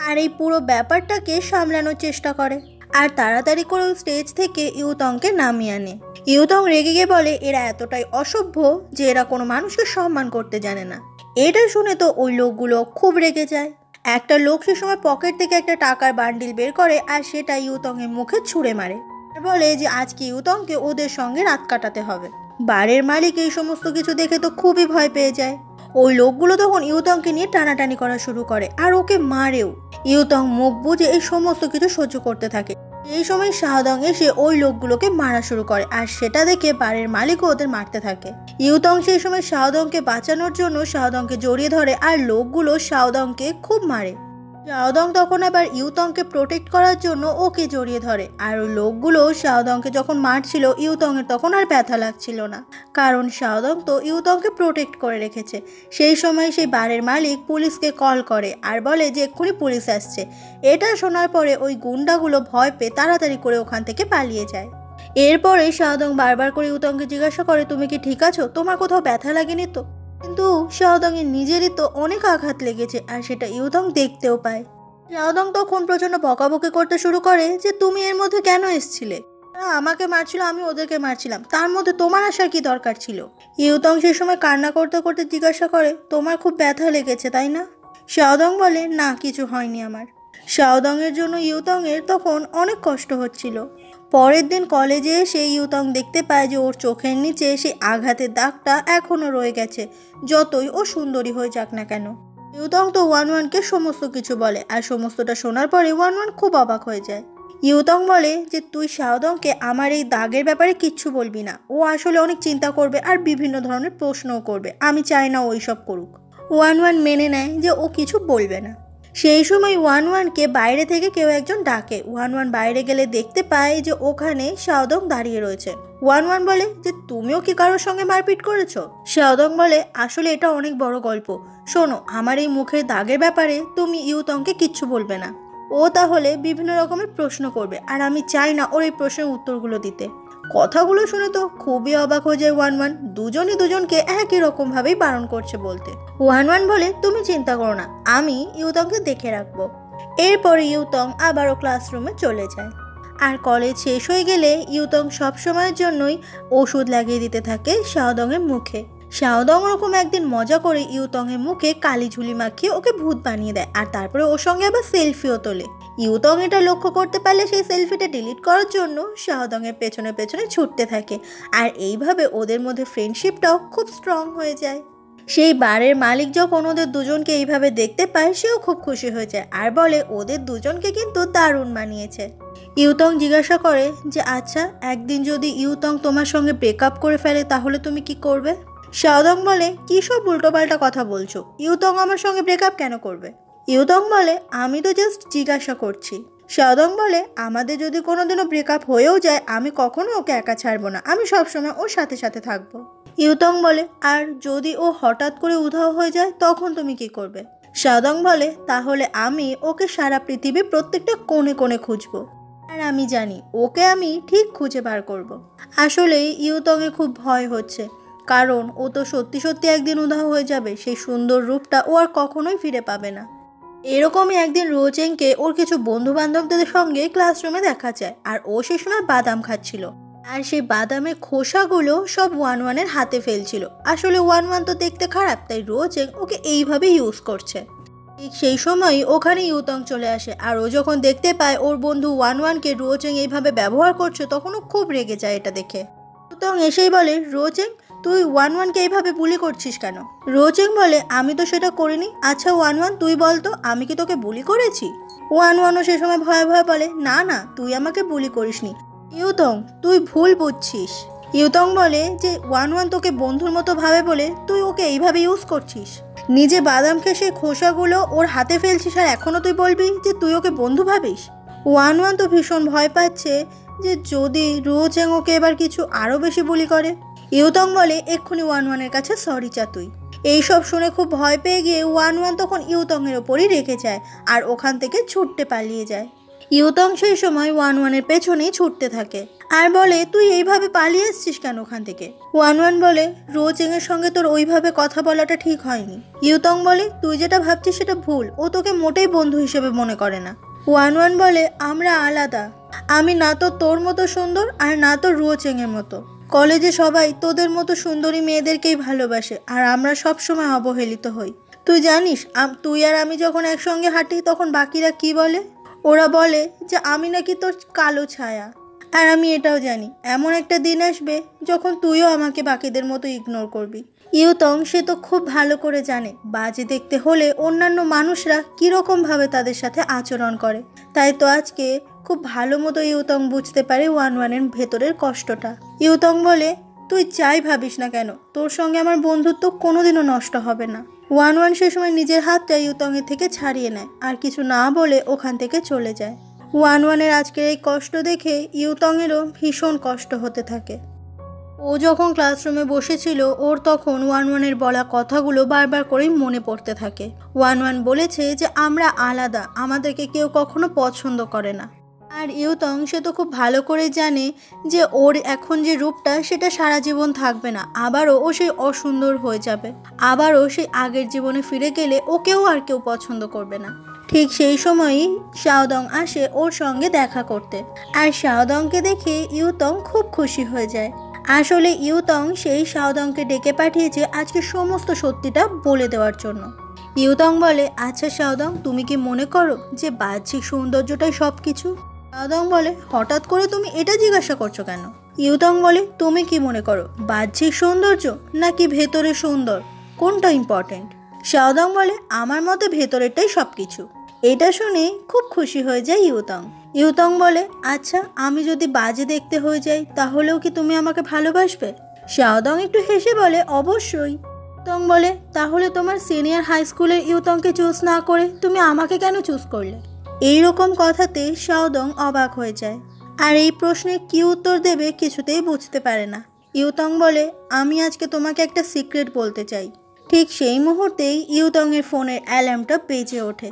আর এই পুরো ব্যাপারটাকে সামলানোর চেষ্টা করে আর তাড়াতাড়ি করে স্টেজ থেকে ইউতংকে নামিয়ে আনে। ইউতং রেগে গিয়ে বলে এরা এতটাই অসভ্য যে এরা কোনো মানুষকে সম্মান করতে জানে না। এটা শুনে তো ওই লোকগুলো খুব রেগে যায়। একটা লোক সে সময় পকেট থেকে একটা টাকার বান্ডিল বের করে আর সেটা ইউতংয়ের মুখে ছুঁড়ে মারে, বলে যে আজকে ইউতংকে ওদের সঙ্গে রাত কাটাতে হবে। বারের মালিক এই সমস্ত কিছু দেখে তো খুবই ভয় পেয়ে যায়। ওই লোকগুলো তখন ইউতংকে নিয়ে টানাটানি করা শুরু করে আর ওকে মারেও। ইউতং মুখ বুজে এই সমস্ত কিছু সহ্য করতে থাকে। এই সময় শাওদং এসে ওই লোকগুলোকে মারা শুরু করে আর সেটা দেখে বারের মালিকও ওদের মারতে থাকে। ইউতং সেই সময় শাওদংকে বাঁচানোর জন্য শাওদংকে জড়িয়ে ধরে আর লোকগুলো শাওদংকে খুব মারে। শাওদং তখন আবার ইউতংকে প্রোটেক্ট করার জন্য ওকে জড়িয়ে ধরে আর ওই লোকগুলো শাওদংকে যখন মারছিল ইউতংয়ের তখন আর ব্যথা লাগছিল না, কারণ শাওদং তো ইউতংকে প্রোটেক্ট করে রেখেছে। সেই সময় সেই বারের মালিক পুলিশকে কল করে আর বলে যে এক্ষুনি পুলিশ আসছে। এটা শোনার পরে ওই গুন্ডাগুলো ভয় পেয়ে তাড়াতাড়ি করে ওখান থেকে পালিয়ে যায়। এরপরে শাওদং বারবার করে ইউতংকে জিজ্ঞাসা করে তুমি কি ঠিক আছো, তোমার কোথাও ব্যথা লাগেনি তো? কিন্তু শাওদংয়ের নিজেরই তো অনেক আঘাত লেগেছে আর সেটা ইউতং দেখতেও পায়। শাওদং তখন প্রচন্ড বকাবকি করতে শুরু করে যে তুমি এর মধ্যে কেন এসেছিলে, আমাকে মারছিল, আমি ওদেরকে মারছিলাম, তার মধ্যে তোমার আসার কি দরকার ছিল? ইউতং সে সময় কান্না করতে করতে জিজ্ঞাসা করে তোমার খুব ব্যথা লেগেছে তাই না? শাওদং বলে না কিছু হয়নি আমার। শাওদংয়ের জন্য ইউতংয়ের তখন অনেক কষ্ট হচ্ছিল। পরের দিন কলেজে এসে ইউতং দেখতে পায় যে ওর চোখের নিচে সেই আঘাতের দাগটা এখনও রয়ে গেছে, যতই ও সুন্দরী হয়ে যাক না কেন। ইউতং তো ওয়ানওয়ানকে সমস্ত কিছু বলে আর সমস্তটা শোনার পরে ওয়ানওয়ান খুব অবাক হয়ে যায়। ইউতং বলে যে তুই শাওদংকে আমার এই দাগের ব্যাপারে কিচ্ছু বলবি না, ও আসলে অনেক চিন্তা করবে আর বিভিন্ন ধরনের প্রশ্নও করবে, আমি চাই না ওই সব করুক। ওয়ানওয়ান মেনে নেয় যে ও কিছু বলবে না। সেই সময় ওয়ানওয়ানকে বাইরে থেকে কেউ একজন ডাকে। ওয়ানওয়ান বাইরে গেলে দেখতে পায় যে ওখানে শাওদং দাঁড়িয়ে রয়েছে। ওয়ানওয়ান বলে যে তুমিও কি কারোর সঙ্গে মারপিট করেছো? শাওদং বলে আসলে এটা অনেক বড় গল্প, শোনো আমার এই মুখের দাগের ব্যাপারে তুমি ইউতংকে কিচ্ছু বলবে না, ও তাহলে বিভিন্ন রকমের প্রশ্ন করবে আর আমি চাই না ওর এই প্রশ্নের উত্তরগুলো দিতে। কথাগুলো শুনে তো খুবই অবাক হয়ে যায় ওয়ানওয়ান, দুজনই দুজনকে একই রকম ভাবেই বারণ করছে বলতে। ওয়ানওয়ান বলে তুমি চিন্তা করো না, আমি ইউতংকে দেখে রাখবো। এরপরে ইউতং আবারও ক্লাসরুমে চলে যায়। আর কলেজ শেষ হয়ে গেলে ইউতং সব সময়ের জন্যই ওষুধ লাগিয়ে দিতে থাকে শাওদংয়ের মুখে। শাওদং ওরকম একদিন মজা করে ইউতংয়ের মুখে কালি ঝুলি মাখিয়ে ওকে ভূত বানিয়ে দেয় আর তারপরে ওর সঙ্গে আবার সেলফিও তোলে। ইউতং এটা লক্ষ্য করতে পারলে সেই সেলফিটা ডিলিট করার জন্য শাওদংয়ের পেছনে পেছনে ছুটতে থাকে আর এইভাবে ওদের মধ্যে ফ্রেন্ডশিপটাও খুব স্ট্রং হয়ে যায়। সেই বারের মালিক যখন ওদের দুজনকে এইভাবে দেখতে পায় সেও খুব খুশি হয়ে যায় আর বলে ওদের দুজনকে কিন্তু দারুণ মানিয়েছে। ইউতং জিজ্ঞাসা করে যে আচ্ছা একদিন যদি ইউতং তোমার সঙ্গে ব্রেকআপ করে ফেলে তাহলে তুমি কি করবে? শাওদং বলে কী সব উল্টোপাল্টা কথা বলছো, ইউতং আমার সঙ্গে ব্রেকআপ কেন করবে? ইউতং বলে আমি তো জাস্ট জিজ্ঞাসা করছি। শাওদং বলে আমাদের যদি কোনোদিনও ব্রেকআপ হয়েও যায় আমি কখনো ওকে একা ছাড়বো না, আমি সবসময় ওর সাথে সাথে থাকবো। ইউতং বলে আর যদি ও হঠাৎ করে উধাও হয়ে যায় তখন তুমি কি করবে? শাওদং বলে তাহলে আমি ওকে সারা পৃথিবীর প্রত্যেকটা কোণে কোণে খুঁজবো আর আমি জানি ওকে আমি ঠিক খুঁজে বার করব। আসলে ইউতংয়ে খুব ভয় হচ্ছে, কারণ ও তো সত্যি সত্যি একদিন উধাও হয়ে যাবে, সেই সুন্দর রূপটা ও আর কখনোই ফিরে পাবে না। এরকমই একদিন রোচেংকে ওর কিছু বন্ধু বান্ধবদের সঙ্গে ক্লাসরুমে দেখা যায় আর ও সে সময় বাদাম খাচ্ছিল আর সেই বাদামের খোসাগুলো সব ওয়ানওয়ানের হাতে ফেলছিল। আসলে ওয়ানওয়ান তো দেখতে খারাপ, তাই রোচেং ওকে এইভাবে ইউজ করছে। ঠিক সেই সময়ই ওখানে ইউতং চলে আসে আর ও যখন দেখতে পায় ওর বন্ধু ওয়ানওয়ানকে রোচেং এইভাবে ব্যবহার করছে তখন ও খুব রেগে যায় এটা দেখে। ইউতং এসেই বলে রোচেং তুই ওয়ানওয়ানকে এইভাবে বুলি করছিস কেন? রোচেং বলে আমি তো সেটা করিনি। আচ্ছা ওয়ানওয়ান তুই বল তো আমি কি তোকে বুলি করেছি? ওয়ানওয়ানও সে সময় ভয়ে ভয়ে বলে না না তুই আমাকে বুলি করিসনি, ইউতং তুই ভুল বুঝছিস। ইউতং বলে যে ওয়ানওয়ান তোকে বন্ধুর মতো ভাবে বলে তুই ওকে এইভাবে ইউজ করছিস, নিজে বাদাম খেয়ে সেই খোসাগুলো ওর হাতে ফেলছিস আর এখনও তুই বলবি যে তুই ওকে বন্ধু ভাবিস? ওয়ানওয়ান তো ভীষণ ভয় পাচ্ছে যে যদি রোচেং ওকে এবার কিছু আরও বেশি বুলি করে। ইউতং বলে এক্ষুনি ওয়ানওয়ানের কাছে সরি চা তুই। এইসব শুনে খুব ভয় পেয়ে গিয়ে ওয়ানওয়ান তখন ইউতংয়ের ওপরই রেখে যায় আর ওখান থেকে ছুটতে পালিয়ে যায়। ইউতং সেই সময় ওয়ান ওয়ানের পেছনেই ছুটতে থাকে আর বলে, তুই এইভাবে পালিয়ে এসছিস কেন ওখান থেকে? ওয়ান ওয়ান বলে, রোচেং এর সঙ্গে তোর ওইভাবে কথা বলাটা ঠিক হয়নি। ইউতং বলে, তুই যেটা ভাবছিস সেটা ভুল, ও তোকে মোটেই বন্ধু হিসেবে মনে করে না। ওয়ান ওয়ান বলে, আমরা আলাদা, আমি না তো তোর মতো সুন্দর আর না তো রোচেং এর মতো। কলেজে সবাই তোদের মতো সুন্দরী মেয়েদেরকেই ভালোবাসে আর আমরা সবসময় অবহেলিত হই। তুই জানিস তুই আর আমি যখন একসঙ্গে হাঁটি তখন বাকিরা কি বলে? ওরা বলে যে আমি নাকি তোর কালো ছায়া। আর আমি এটাও জানি এমন একটা দিন আসবে যখন তুইও আমাকে বাকিদের মতো ইগনোর করবি। ইউতং সে তো খুব ভালো করে জানে বাজে দেখতে হলে অন্যান্য মানুষরা কীরকমভাবে তাদের সাথে আচরণ করে। তাই তো আজকে খুব ভালো মতো ইউতং বুঝতে পারে ওয়ান ওয়ানের ভেতরের কষ্টটা। ইউতং বলে, তুই যাই ভাবিস না কেন, তোর সঙ্গে আমার বন্ধুত্ব কোনোদিনও নষ্ট হবে না। ওয়ান ওয়ান সে সময় নিজের হাতটা ইউতংয়ের থেকে ছাড়িয়ে নেয় আর কিছু না বলে ওখান থেকে চলে যায়। ওয়ান ওয়ানের আজকের এই কষ্ট দেখে ইউতংয়েরও ভীষণ কষ্ট হতে থাকে। ও যখন ক্লাসরুমে বসেছিল ওর তখন ওয়ান ওয়ানের বলা কথাগুলো বারবার করেই মনে পড়তে থাকে। ওয়ান ওয়ান বলেছে যে আমরা আলাদা, আমাদেরকে কেউ কখনো পছন্দ করে না। আর ইউতং সে তো খুব ভালো করে জানে যে ওর এখন যে রূপটা সেটা সারা জীবন থাকবে না, আবারও ও সেই অসুন্দর হয়ে যাবে, আবারও সেই আগের জীবনে ফিরে গেলে ওকেও আর কেউ পছন্দ করবে না। ঠিক সেই সময়ই শাওদং আসে ওর সঙ্গে দেখা করতে, আর শাওদংকে দেখে ইউতং খুব খুশি হয়ে যায়। আসলে ইউতং সেই শাওদংকে ডেকে পাঠিয়েছে আজকে সমস্ত সত্যিটা বলে দেওয়ার জন্য। ইউতং বলে, আচ্ছা শাওদং, তুমি কি মনে করো যে বাহ্যিক সৌন্দর্যটাই সব কিছু? শাওদং বলে, হঠাৎ করে তুমি এটা জিজ্ঞাসা করছো কেন? ইউতং বলে, তুমি কি মনে করো বাহ্যিক সৌন্দর্য নাকি ভেতরে সুন্দর, কোনটা ইম্পর্টেন্ট? শাওদং বলে, আমার মতে ভেতরেরটাই সব কিছু। এটা শুনে খুব খুশি হয়ে যায় ইউতং। ইউতং বলে, আচ্ছা আমি যদি বাজে দেখতে হয়ে যাই তাহলেও কি তুমি আমাকে ভালোবাসবে? শাওদং একটু হেসে বলে, অবশ্যই। ইউতং বলে, তাহলে তোমার সিনিয়র হাই স্কুলের ইউতংকে চুজ না করে তুমি আমাকে কেন চুজ করলে? এইরকম কথাতে শাওদং অবাক হয়ে যায় আর এই প্রশ্নে কি উত্তর দেবে কিছুতেই বুঝতে পারে না। ইউতং বলে, আমি আজকে তোমাকে একটা সিক্রেট বলতে চাই। ঠিক সেই মুহূর্তেই ইউতংয়ের ফোনের অ্যালার্মটা বেজে ওঠে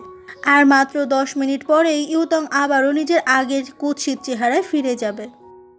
আর মাত্র 10 মিনিট পরেই ইউতং আবারও নিজের আগের কুৎসিত চেহারায় ফিরে যাবে।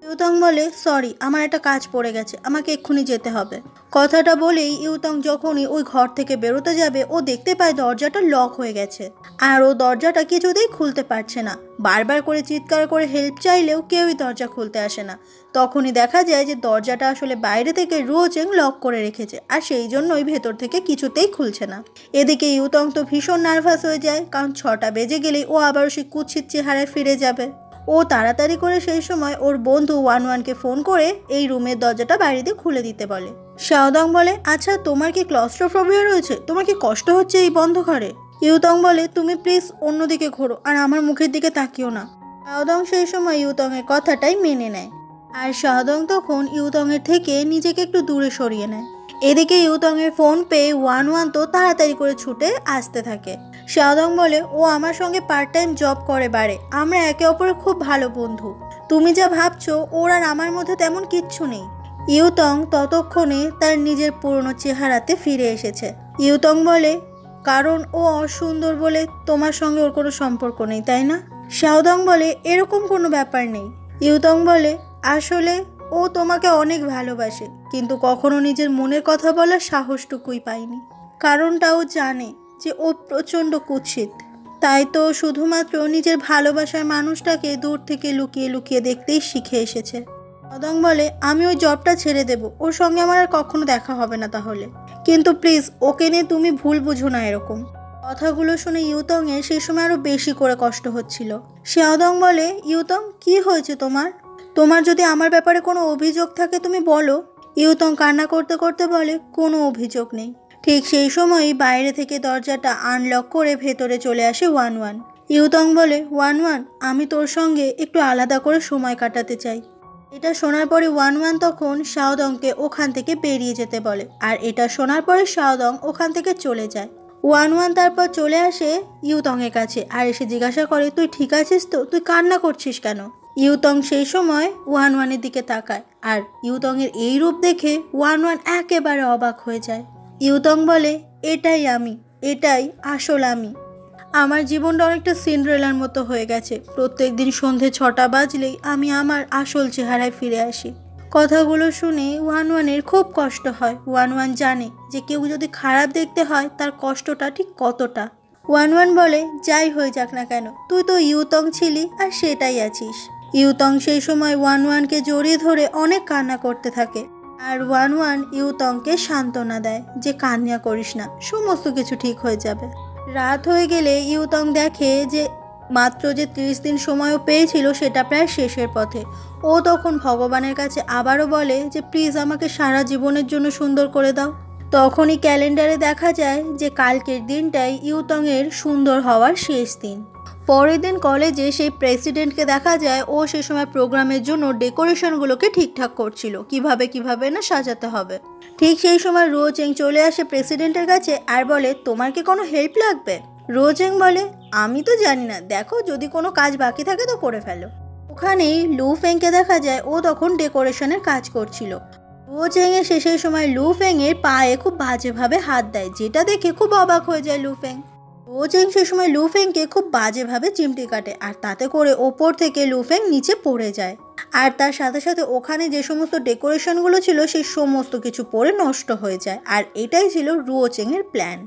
ইউতং বলে, সরি, আমার একটা কাজ পড়ে গেছে, আমাকে এক্ষুনি যেতে হবে। কথাটা বলেই ইউতং যখনই ওই ঘর থেকে বেরোতে যাবে ও দেখতে পায় দরজাটা লক হয়ে গেছে আর ও দরজাটা কিছুতেই খুলতে পারছে না। বারবার করে চিৎকার করে হেল্প চাইলেও কেউই দরজা খুলতে আসে না। তখনই দেখা যায় যে দরজাটা আসলে বাইরে থেকে রোচেং লক করে রেখেছে আর সেই জন্যই ভেতর থেকে কিছুতেই খুলছে না। এদিকে ইউতং তো ভীষণ নার্ভাস হয়ে যায়, কারণ 6টা বেজে গেলেই ও আবারও সেই কুৎসিত চেহারায় ফিরে যাবে। ও তাড়াতাড়ি করে সেই সময় ওর বন্ধু ওয়ান ওয়ানকে ফোন করে এই রুমের দরজাটা বাইরে দিয়ে খুলে দিতে বলে। শাওদং বলে, আচ্ছা তোমার কি ক্লস্ট্রোফোবিয়া রয়েছে? তোমার কি কষ্ট হচ্ছে এই বন্ধ ঘরে? ইউতং বলে, তুমি প্লিজ অন্যদিকে ঘোরো আর আমার মুখের দিকে তাকিও না। শাওদং সেই সময় ইউতংয়ের কথাটাই মেনে নেয় আর শাওদং তখন ইউতংয়ের থেকে নিজেকে একটু দূরে সরিয়ে নেয়। এদিকে ইউতংয়ের ফোন পেয়ে ওয়ান ওয়ান তো তাড়াতাড়ি করে ছুটে আসতে থাকে। শাওদং বলে, ও আমার সঙ্গে পার্ট টাইম জব করে বারে, আমরা একে অপরের খুব ভালো বন্ধু। তুমি যা ভাবছো ওর আর আমার মধ্যে তেমন কিচ্ছু নেই। ইউতং ততক্ষণে তার নিজের পুরনো চেহারাতে ফিরে এসেছে। ইউতং বলে, কারণ ও অসুন্দর বলে তোমার সঙ্গে ওর কোনো সম্পর্ক নেই, তাই না? শাওদং বলে, এরকম কোনো ব্যাপার নেই। ইউতং বলে, আসলে ও তোমাকে অনেক ভালোবাসে কিন্তু কখনো নিজের মনের কথা বলার সাহসটুকুই পায়নি। কারণটাও জানে যে ও প্রচণ্ড কুৎসিত, তাই তো শুধুমাত্র নিজের ভালোবাসার মানুষটাকে দূর থেকে লুকিয়ে লুকিয়ে দেখতেই শিখে এসেছে। শাওদং বলে, আমি ওই জবটা ছেড়ে দেব, ওর সঙ্গে আমার আর কখনো দেখা হবে না তাহলে, কিন্তু প্লিজ ওকে নিয়ে তুমি ভুল বুঝো না এরকম। কথাগুলো শুনে ইউতংয়ের সেই সময় আরও বেশি করে কষ্ট হচ্ছিল। শাওদং বলে, ইউতং কি হয়েছে তোমার? তোমার যদি আমার ব্যাপারে কোনো অভিযোগ থাকে তুমি বলো। ইউতং কান্না করতে করতে বলে, কোনো অভিযোগ নেই। ঠিক সেই সময়ই বাইরে থেকে দরজাটা আনলক করে ভেতরে চলে আসে ওয়ান ওয়ান। ইউতং বলে, ওয়ান ওয়ান, আমি তোর সঙ্গে একটু আলাদা করে সময় কাটাতে চাই। এটা শোনার পরে ওয়ান ওয়ান তখন শাওদংকে ওখান থেকে বেরিয়ে যেতে বলে আর এটা শোনার পরে শাওদং ওখান থেকে চলে যায়। ওয়ান ওয়ান তারপর চলে আসে ইউতংয়ের কাছে আর এসে জিজ্ঞাসা করে, তুই ঠিক আছিস তো? তুই কান্না করছিস কেন? ইউতং সেই সময় ওয়ান ওয়ানের দিকে তাকায় আর ইউতংয়ের এই রূপ দেখে ওয়ান ওয়ান একেবারে অবাক হয়ে যায়। ইউতং বলে, এটাই আমি, এটাই আসল আমি। আমার জীবনটা অনেকটা সিন্ড্রেলার মতো হয়ে গেছে। প্রত্যেক দিন সন্ধে 6টা বাজলেই আমি আমার আসল চেহারায় ফিরে আসি। কথাগুলো শুনে ওয়ানের খুব কষ্ট হয়। ওয়ান জানে যে কেউ যদি খারাপ দেখতে হয় তার কষ্টটা ঠিক কতটা। ওয়ান বলে, যাই হয়ে যাক না কেন, তুই তো ইউতং ছিলি আর সেটাই আছিস। ইউতং সেই সময় ওয়ানকে জড়িয়ে ধরে অনেক কান্না করতে থাকে। আর ওয়ান ইউতংকে সান্ত্বনা দেয় যে কান্না করিস না, সমস্ত কিছু ঠিক হয়ে যাবে। রাত হয়ে গেলে ইউতং দেখে যে মাত্র যে 30 দিন সময়ও পেয়েছিল সেটা প্রায় শেষের পথে। ও তখন ভগবানের কাছে আবারও বলে যে প্লিজ আমাকে সারা জীবনের জন্য সুন্দর করে দাও। তখনই ক্যালেন্ডারে দেখা যায় যে কালকের দিনটাই ইউতংয়ের সুন্দর হওয়ার শেষ দিন। পরের দিন কলেজে সেই প্রেসিডেন্টকে দেখা যায় ও সে সময় প্রোগ্রামের জন্য ডেকোরেশনগুলোকে ঠিকঠাক করছিল, কিভাবে না সাজাতে হবে। ঠিক সেই সময় রোজেং চলে আসে প্রেসিডেন্টের কাছে আর বলে, তোমার কি কোনো হেল্প লাগবে? রোজেং বলে, আমি তো জানি না, দেখো যদি কোনো কাজ বাকি থাকে তো করে ফেলো। ওখানেই লু ফেংকে দেখা যায়, ও তখন ডেকোরেশনের কাজ করছিল। রোজেং এসে সেই সময় লু ফেংয়ের পায়ে খুব বাজেভাবে হাত দেয়, যেটা দেখে খুব অবাক হয়ে যায় লু ফেং। রোজেং সে সময় লু ফেংকে খুব বাজেভাবে চিমটি কাটে আর তাতে করে ওপর থেকে লু ফেং নিচে পড়ে যায়। আর তার সাথে সাথে ওখানে যে সমস্ত ডেকোরেশনগুলো ছিল সেই সমস্ত কিছু পড়ে নষ্ট হয়ে যায়। আর এটাই ছিল রোজেংয়ের প্ল্যান।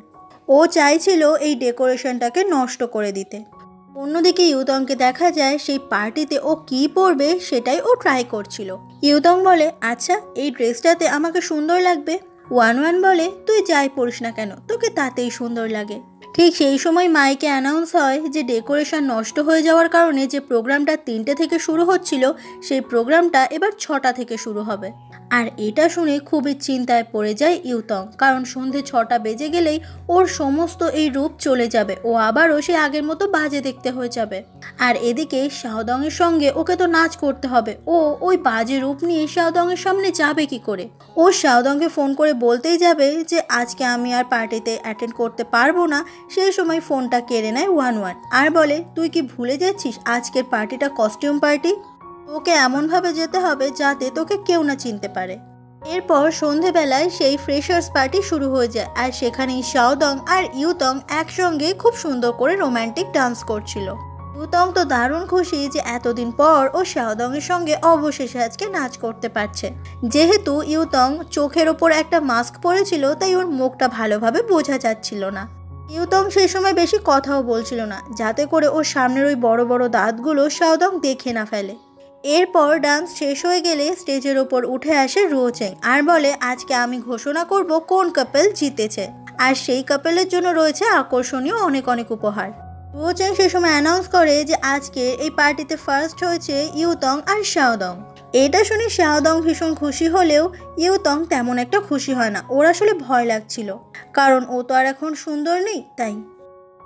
ও চাইছিল এই ডেকোরেশনটাকে নষ্ট করে দিতে। অন্যদিকে ইউতংকে দেখা যায় সেই পার্টিতে ও কি পরবে সেটাই ও ট্রাই করছিল। ইউতং বলে, আচ্ছা এই ড্রেসটাতে আমাকে সুন্দর লাগবে। ওয়ান বলে, তুই যাই পরিস না কেন, তোকে তাতেই সুন্দর লাগে। ঠিক সেই সময় মাইকে অ্যানাউন্স হয় যে ডেকোরেশন নষ্ট হয়ে যাওয়ার কারণে যে প্রোগ্রামটা 3টে থেকে শুরু হচ্ছিল সেই প্রোগ্রামটা এবার 6টা থেকে শুরু হবে। আর এটা শুনে খুবই চিন্তায় পড়ে যায় ইউতং, কারণ সন্ধে 6টা বেজে গেলেই ওর সমস্ত এই রূপ চলে যাবে, ও আবারও সে আগের মতো বাজে দেখতে হয়ে যাবে। আর এদিকে শাওদংয়ের সঙ্গে ওকে তো নাচ করতে হবে। ও ওই বাজে রূপ নিয়ে শাওদংয়ের সামনে যাবে কি করে? ও শাওদংকে ফোন করে বলতেই যাবে যে আজকে আমি আর পার্টিতে অ্যাটেন্ড করতে পারবো না। সেই সময় ফোনটা কেড়ে নেয় ওয়ান আর বলে, তুই কি ভুলে যাচ্ছিস আজকের পার্টিটা কস্টিউম পার্টি? তোকে এমনভাবে যেতে হবে যাতে তোকে কেউ না চিনতে পারে। এরপর সন্ধেবেলায় সেই ফ্রেশার্স পার্টি শুরু হয়ে যায় আর সেখানেই শাওদং আর ইউতং একসঙ্গে খুব সুন্দর করে রোম্যান্টিক ডান্স করছিল। ইউতং তো দারুণ খুশি যে এতদিন পর ও শাওদংয়ের সঙ্গে অবশেষে আজকে নাচ করতে পারছে। যেহেতু ইউতং চোখের ওপর একটা মাস্ক পরেছিল তাই ওর মুখটা ভালোভাবে বোঝা যাচ্ছিল না। ইউতং সেই সময় বেশি কথাও বলছিল না, যাতে করে ওর সামনের ওই বড় বড় দাঁতগুলো শাওদং দেখে না ফেলে। এরপর ডান্স শেষ হয়ে গেলে স্টেজের ওপর উঠে আসে রোজেং আর বলে, আজকে আমি ঘোষণা করব কোন কাপল জিতেছে, আর সেই কাপলের জন্য রয়েছে আকর্ষণীয় অনেক অনেক উপহার। রোজেং সে সময় অ্যানাউন্স করে যে আজকে এই পার্টিতে ফার্স্ট হয়েছে ইউতং আর শাওদং। এটা শুনে শাওদং ভীষণ খুশি হলেও ইউতং তেমন একটা খুশি হয় না। ওর আসলে ভয় লাগছিল, কারণ ও তো আর এখন সুন্দর নেই তাই।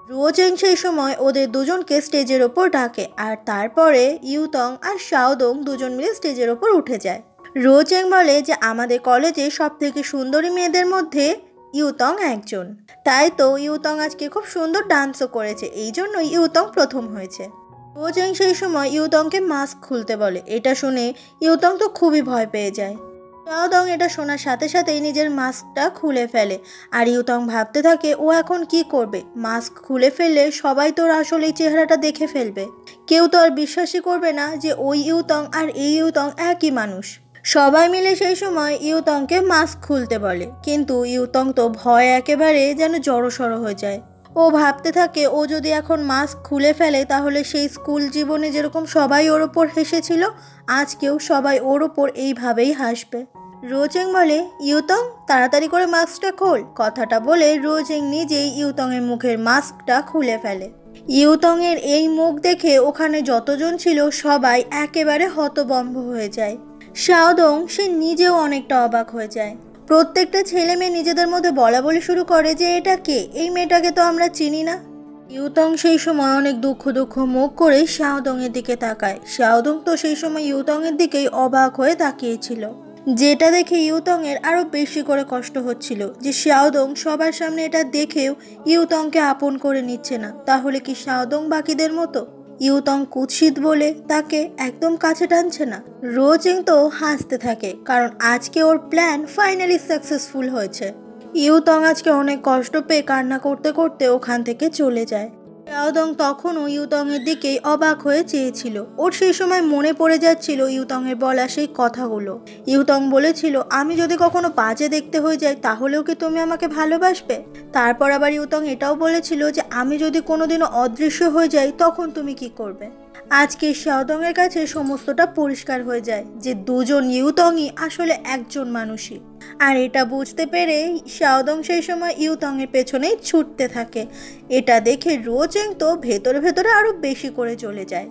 রোজেং সেই সময় ওদের দুজনকে স্টেজের ওপর ডাকে আর তারপরে ইউতং আর শাওদং দুজন মিলে স্টেজের ওপর উঠে যায়। রোজেং বলে যে আমাদের কলেজে সব থেকে সুন্দরী মেয়েদের মধ্যে ইউতং একজন, তাই তো ইউতং আজকে খুব সুন্দর ডান্সও করেছে, এই জন্য ইউতং প্রথম হয়েছে। রোজেং সেই সময় ইউতংকে মাস্ক খুলতে বলে। এটা শুনে ইউতং তো খুবই ভয় পেয়ে যায়। শাওদং এটা শোনার সাথে সাথেই নিজের মাস্কটা খুলে ফেলে আর ইউতং ভাবতে থাকে ও এখন কি করবে। মাস্ক খুলে ফেললে সবাই তোর আসলে এই চেহারাটা দেখে ফেলবে, কেউ তো আর বিশ্বাসই করবে না যে ওই ইউতং আর এই ইউতং একই মানুষ। সবাই মিলে সেই সময় ইউতংকে মাস্ক খুলতে বলে, কিন্তু ইউতং তো ভয় একেবারে যেন জড়সড় হয়ে যায়। ও ভাবতে থাকে ও যদি এখন মাস্ক খুলে ফেলে তাহলে সেই স্কুল জীবনে যেরকম সবাই ওর ওপর হেসেছিল আজকেও সবাই ওর ওপর এইভাবেই হাসবে। রোজেং বলে, ইউতং তাড়াতাড়ি করে মাস্কটা খোল। কথাটা বলে রোজেং নিজেই ইউতংয়ের মুখের মাস্কটা খুলে ফেলে। ইউতংয়ের এই মুখ দেখে ওখানে যতজন ছিল সবাই একেবারে হতভম্ব হয়ে যায়। শাওদং সে নিজেও অনেকটা অবাক হয়ে যায়। প্রত্যেকটা ছেলে মেয়ে নিজেদের মধ্যে বলা বলি শুরু করে যে এটা কে, এই মেয়েটাকে তো আমরা চিনি না। ইউতং সেই সময় অনেক দুঃখ মুখ করে শাওদং এর দিকে তাকায়। শাওদং তো সেই সময় ইউতং এর দিকেই অবাক হয়ে তাকিয়েছিল, যেটা দেখে ইউতং এর আরো বেশি করে কষ্ট হচ্ছিল যে শাওদং সবার সামনে এটা দেখেও ইউতংকে আপন করে নিচ্ছে না। তাহলে কি শাওদং বাকিদের মতো? ইউতং কুৎসিত বলে তাকে একদম কাছে টানছে না। রোজেং তো হাসতে থাকে, কারণ আজকে ওর প্ল্যান ফাইনালি সাকসেসফুল হয়েছে। ইউতং আজকে অনেক কষ্ট পেয়ে কান্না করতে করতে ওখান থেকে চলে যায়। শাওদং তখনও ইউতংয়ের দিকে অবাক হয়ে চেয়েছিল। ওর সেই সময় মনে পড়ে যাচ্ছিল ইউতংয়ের বলা সেই কথাগুলো। ইউতং বলেছিল, আমি যদি কখনো বাজে দেখতে হয়ে যাই তাহলেও কি তুমি আমাকে ভালোবাসবে? তারপর আবার ইউতং এটাও বলেছিল যে আমি যদি কোনোদিনও অদৃশ্য হয়ে যাই তখন তুমি কি করবে? আজকে শাওদংয়ের কাছে সমস্তটা পরিষ্কার হয়ে যায় যে দুজন ইউতংই আসলে একজন মানুষই। আর এটা বুঝতে পেরে শাওদং সেই সময় ইউতংয়ের পেছনেই ছুটতে থাকে। এটা দেখে রোচেং তো ভেতরে ভেতরে আরো বেশি করে চলে যায়।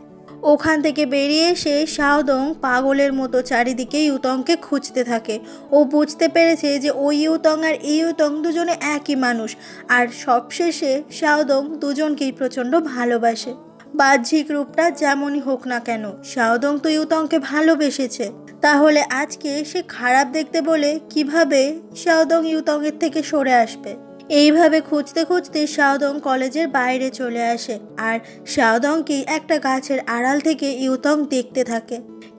ওখান থেকে বেরিয়ে এসে শাওদং পাগলের মতো চারিদিকে ইউতংকে খুঁজতে থাকে। ও বুঝতে পেরেছে যে ওই ইউতং আর এই ইউতং দুজনে একই মানুষ। আর সবশেষে শাওদং দুজনকেই প্রচণ্ড ভালোবাসে। বাহ্যিক রূপটা যেমনই হোক না কেন, শাওদং তো ইউতংকে ভালোবেসেছে। তাহলে আজকে সে খারাপ দেখতে বলে কিভাবে শাওদং ইউতংয়ের থেকে সরে আসবে? এইভাবে খুঁজতে খুঁজতে শাওদং কলেজের বাইরে চলে আসে। আর শাওদংকে একটা গাছের আড়াল থেকে ইউতং দেখতে থাকে।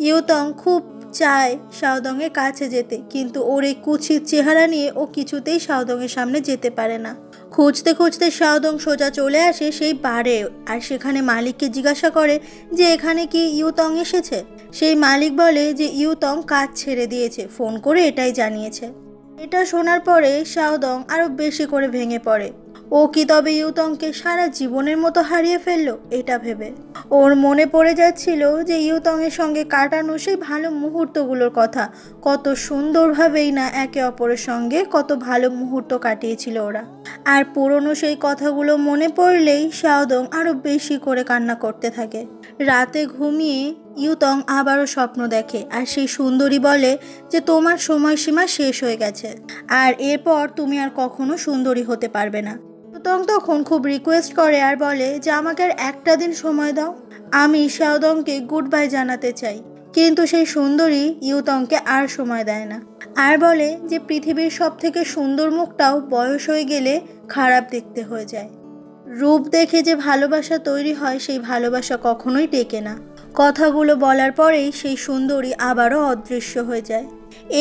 ইউতং খুব চায় শাওদংয়ের কাছে যেতে, কিন্তু ওর এই কুৎসিত চেহারা নিয়ে ও কিছুতেই শাওদংয়ের সামনে যেতে পারে না। খুঁজতে খুঁজতে শাওদং সোজা চলে আসে সেই বারে। আর সেখানে মালিককে জিজ্ঞাসা করে যে এখানে কি ইউতং এসেছে। সেই মালিক বলে যে ইউতং কাজ ছেড়ে দিয়েছে, ফোন করে এটাই জানিয়েছে। এটা শোনার পরে শাওদং আরো বেশি করে ভেঙে পড়ে। ও কি তবে ইউতংকে সারা জীবনের মতো হারিয়ে ফেললো এটা ভেবে? ওর মনে পড়ে যাচ্ছিল যে ইউতংয়ের সঙ্গে কাটানো সেই ভালো মুহূর্তগুলোর কথা। কত সুন্দরভাবেই না একে অপরের সঙ্গে কত ভালো মুহূর্ত কাটিয়েছিল ওরা। আর পুরনো সেই কথাগুলো মনে পড়লেই শাওদং আরো বেশি করে কান্না করতে থাকে। রাতে ঘুমিয়ে ইউতং আবারও স্বপ্ন দেখে। আর সেই সুন্দরী বলে যে তোমার সময়সীমা শেষ হয়ে গেছে, আর এরপর তুমি আর কখনো সুন্দরী হতে পারবে না। ইউতং তখন খুব রিকোয়েস্ট করে আর বলে যে আমাকে আর একটা দিন সময় দাও, আমি শাওদংকে গুড বাই জানাতে চাই। কিন্তু সেই সুন্দরী ইউতংকে আর সময় দেয় না, আর বলে যে পৃথিবীর সব থেকে সুন্দর মুখটাও বয়স হয়ে গেলে খারাপ দেখতে হয়ে যায়। রূপ দেখে যে ভালোবাসা তৈরি হয় সেই ভালোবাসা কখনোই টেকে না। কথাগুলো বলার পরেই সেই সুন্দরী আবারও অদৃশ্য হয়ে যায়।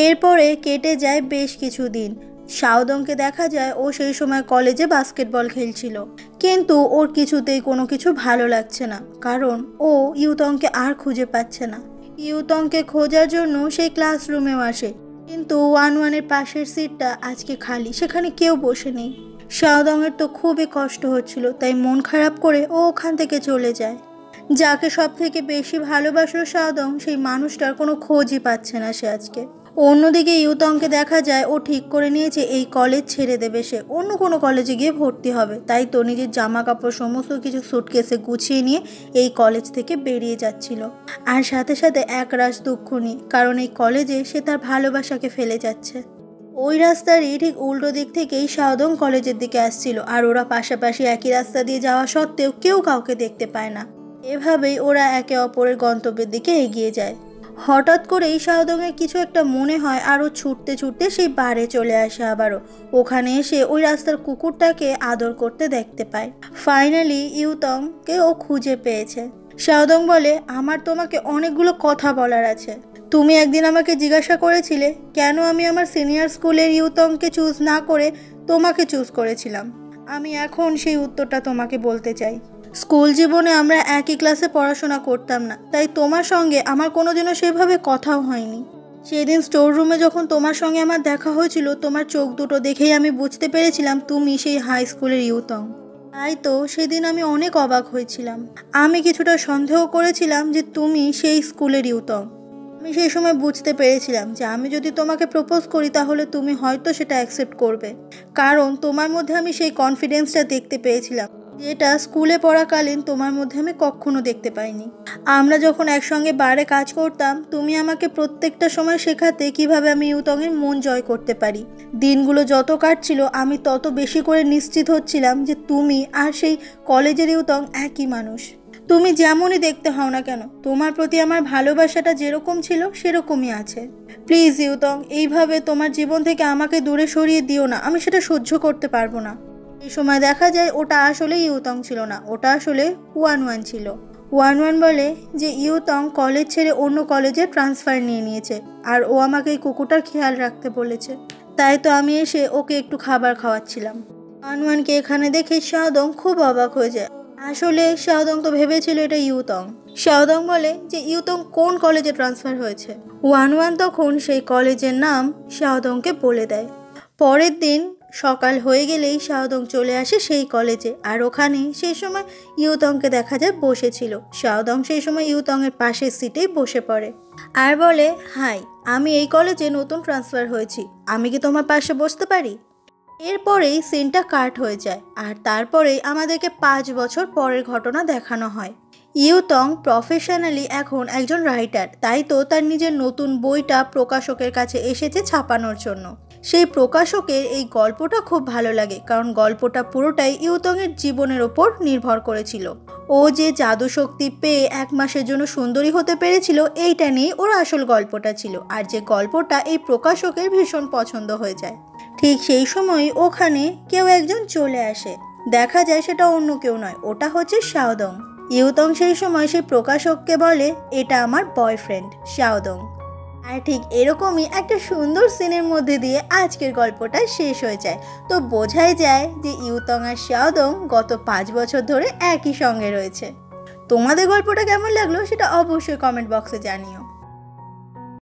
এরপরে কেটে যায় বেশ কিছু দিন। শাওদংকে দেখা যায় ও সেই সময় কলেজে বাস্কেটবল খেলছিল, কিন্তু ওর কিছুতেই কোনো কিছু ভালো লাগছে না, কারণ ও ইউতংকে আর খুঁজে পাচ্ছে না। ইউতংকে খোঁজার জন্য সেই ক্লাসরুমেও আসে, কিন্তু 1-1-এর পাশের সিটটা আজকে খালি, সেখানে কেউ বসে নেই। শাওদংয়ের তো খুবই কষ্ট হচ্ছিল, তাই মন খারাপ করে ও ওখান থেকে চলে যায়। যাকে সব থেকে বেশি ভালোবাসলো শাওদং, সেই মানুষটার কোনো খোঁজই পাচ্ছে না সে আজকে। অন্যদিকে ইউতংকে দেখা যায় ও ঠিক করে নিয়েছে এই কলেজ ছেড়ে দেবে, সে অন্য কোনো কলেজে গিয়ে ভর্তি হবে। তাই তো নিজের জামা কাপড় সমস্ত কিছু সুটকেসে গুছিয়ে নিয়ে এই কলেজ থেকে বেরিয়ে যাচ্ছিল। আর সাথে সাথে একরাশ দুঃখ নিয়ে, কারণ এই কলেজে সে তার ভালোবাসাকে ফেলে যাচ্ছে। ওই রাস্তারই ঠিক উল্টো দিক থেকেই শাওদং কলেজের দিকে আসছিল। আর ওরা পাশাপাশি একই রাস্তা দিয়ে যাওয়া সত্ত্বেও কেউ কাউকে দেখতে পায় না। এভাবেই ওরা একে অপরের গন্তব্যের দিকে এগিয়ে যায়। হঠাৎ করেই শাওদংয়ের কিছু একটা মনে হয়, আরও ছুটতে ছুটতে সেই বারে চলে আসে আবারও। ওখানে এসে ওই রাস্তার কুকুরটাকে আদর করতে দেখতে পায়। ফাইনালি ইউতংকে ও খুঁজে পেয়েছে। শাওদং বলে, আমার তোমাকে অনেকগুলো কথা বলার আছে। তুমি একদিন আমাকে জিজ্ঞাসা করেছিলে কেন আমি আমার সিনিয়র স্কুলের ইউতংকে চুজ না করে তোমাকে চুজ করেছিলাম। আমি এখন সেই উত্তরটা তোমাকে বলতে চাই। স্কুল জীবনে আমরা একই ক্লাসে পড়াশোনা করতাম না, তাই তোমার সঙ্গে আমার কোনোদিনও সেভাবে কথাও হয়নি। সেদিন স্টোর রুমে যখন তোমার সঙ্গে আমার দেখা হয়েছিল, তোমার চোখ দুটো দেখেই আমি বুঝতে পেরেছিলাম তুমি সেই হাই স্কুলের ইউতং। তাই তো সেদিন আমি অনেক অবাক হয়েছিলাম। আমি কিছুটা সন্দেহ করেছিলাম যে তুমি সেই স্কুলের ইউতং। আমি সেই সময় বুঝতে পেরেছিলাম যে আমি যদি তোমাকে প্রপোজ করি তাহলে তুমি হয়তো সেটা অ্যাকসেপ্ট করবে, কারণ তোমার মধ্যে আমি সেই কনফিডেন্সটা দেখতে পেয়েছিলাম যেটা স্কুলে পড়াকালীন তোমার মধ্যে আমি কখনো দেখতে পাইনি। আমরা যখন একসঙ্গে বারে কাজ করতাম, তুমি আমাকে প্রত্যেকটা সময় শেখাতে কিভাবে আমি ইউতংয়ের মন জয় করতে পারি। দিনগুলো যত কাটছিল আমি তত বেশি করে নিশ্চিত হচ্ছিলাম যে তুমি আর সেই কলেজের ইউতং একই মানুষ। তুমি যেমনই দেখতে হও না কেন, তোমার প্রতি আমার ভালোবাসাটা যেরকম ছিল সেরকমই আছে। প্লিজ ইউতং, এইভাবে তোমার জীবন থেকে আমাকে দূরে সরিয়ে দিও না, আমি সেটা সহ্য করতে পারবো না। এই সময় দেখা যায় ওটা আসলে ইউতং ছিল না, ওটা আসলে 1-1 ছিল। 1-1 বলে যে ইউতং কলেজ ছেড়ে অন্য কলেজে ট্রান্সফার নিয়েছে, আর ও আমাকে এই কুকুরটার খেয়াল রাখতে বলেছে। তাই তো আমি এসে ওকে একটু খাবার খাওয়াচ্ছিলাম। 1-1কে এখানে দেখে শাওদং খুব অবাক হয়ে যায়। আসলে শাওদং তো ভেবেছিল এটা ইউতং। শাওদং বলে যে ইউতং কোন কলেজে ট্রান্সফার হয়েছে। ওয়ান ওয়ান তখন সেই কলেজের নাম শাওদংকে বলে দেয়। পরের দিন সকাল হয়ে গেলেই শাওদং চলে আসে সেই কলেজে, আর ওখানে সেই সময় ইউতংকে দেখা যায় বসেছিল। শাওদং সেই সময় ইউতংয়ের পাশের সিটেই বসে পড়ে আর বলে, হাই, আমি এই কলেজে নতুন ট্রান্সফার হয়েছি, আমি কি তোমার পাশে বসতে পারি? এরপরেই সিনটা কাট হয়ে যায়, আর তারপরেই আমাদেরকে 5 বছর পরের ঘটনা দেখানো হয়। ইউতং প্রফেশনালি এখন একজন রাইটার, তাই তো তার নিজের নতুন বইটা প্রকাশকের কাছে এসেছে ছাপানোর জন্য। সেই প্রকাশকের এই গল্পটা খুব ভালো লাগে, কারণ গল্পটা পুরোটাই ইউতংয়ের জীবনের ওপর নির্ভর করেছিল। ও যে জাদু শক্তি পেয়ে 1 মাসের জন্য সুন্দরী হতে পেরেছিল, এইটা নিয়ে ওর আসল গল্পটা ছিল, আর যে গল্পটা এই প্রকাশকের ভীষণ পছন্দ হয়ে যায়। ঠিক সেই সময় ওখানে কেউ একজন চলে আসে। দেখা যায় সেটা অন্য কেউ নয়, ওটা হচ্ছে শাওদং। ইউতং সেই সময় সেই প্রকাশককে বলে, এটা আমার বয়ফ্রেন্ড শাওদং। আর ঠিক এরকমই একটা সুন্দর সিনের মধ্যে দিয়ে আজকের গল্পটা শেষ হয়ে যায়। তো বোঝাই যায় যে ইউতং আর শাওদং গত 5 বছর ধরে একই সঙ্গে রয়েছে। তোমাদের গল্পটা কেমন লাগলো সেটা অবশ্যই কমেন্ট বক্সে জানিও।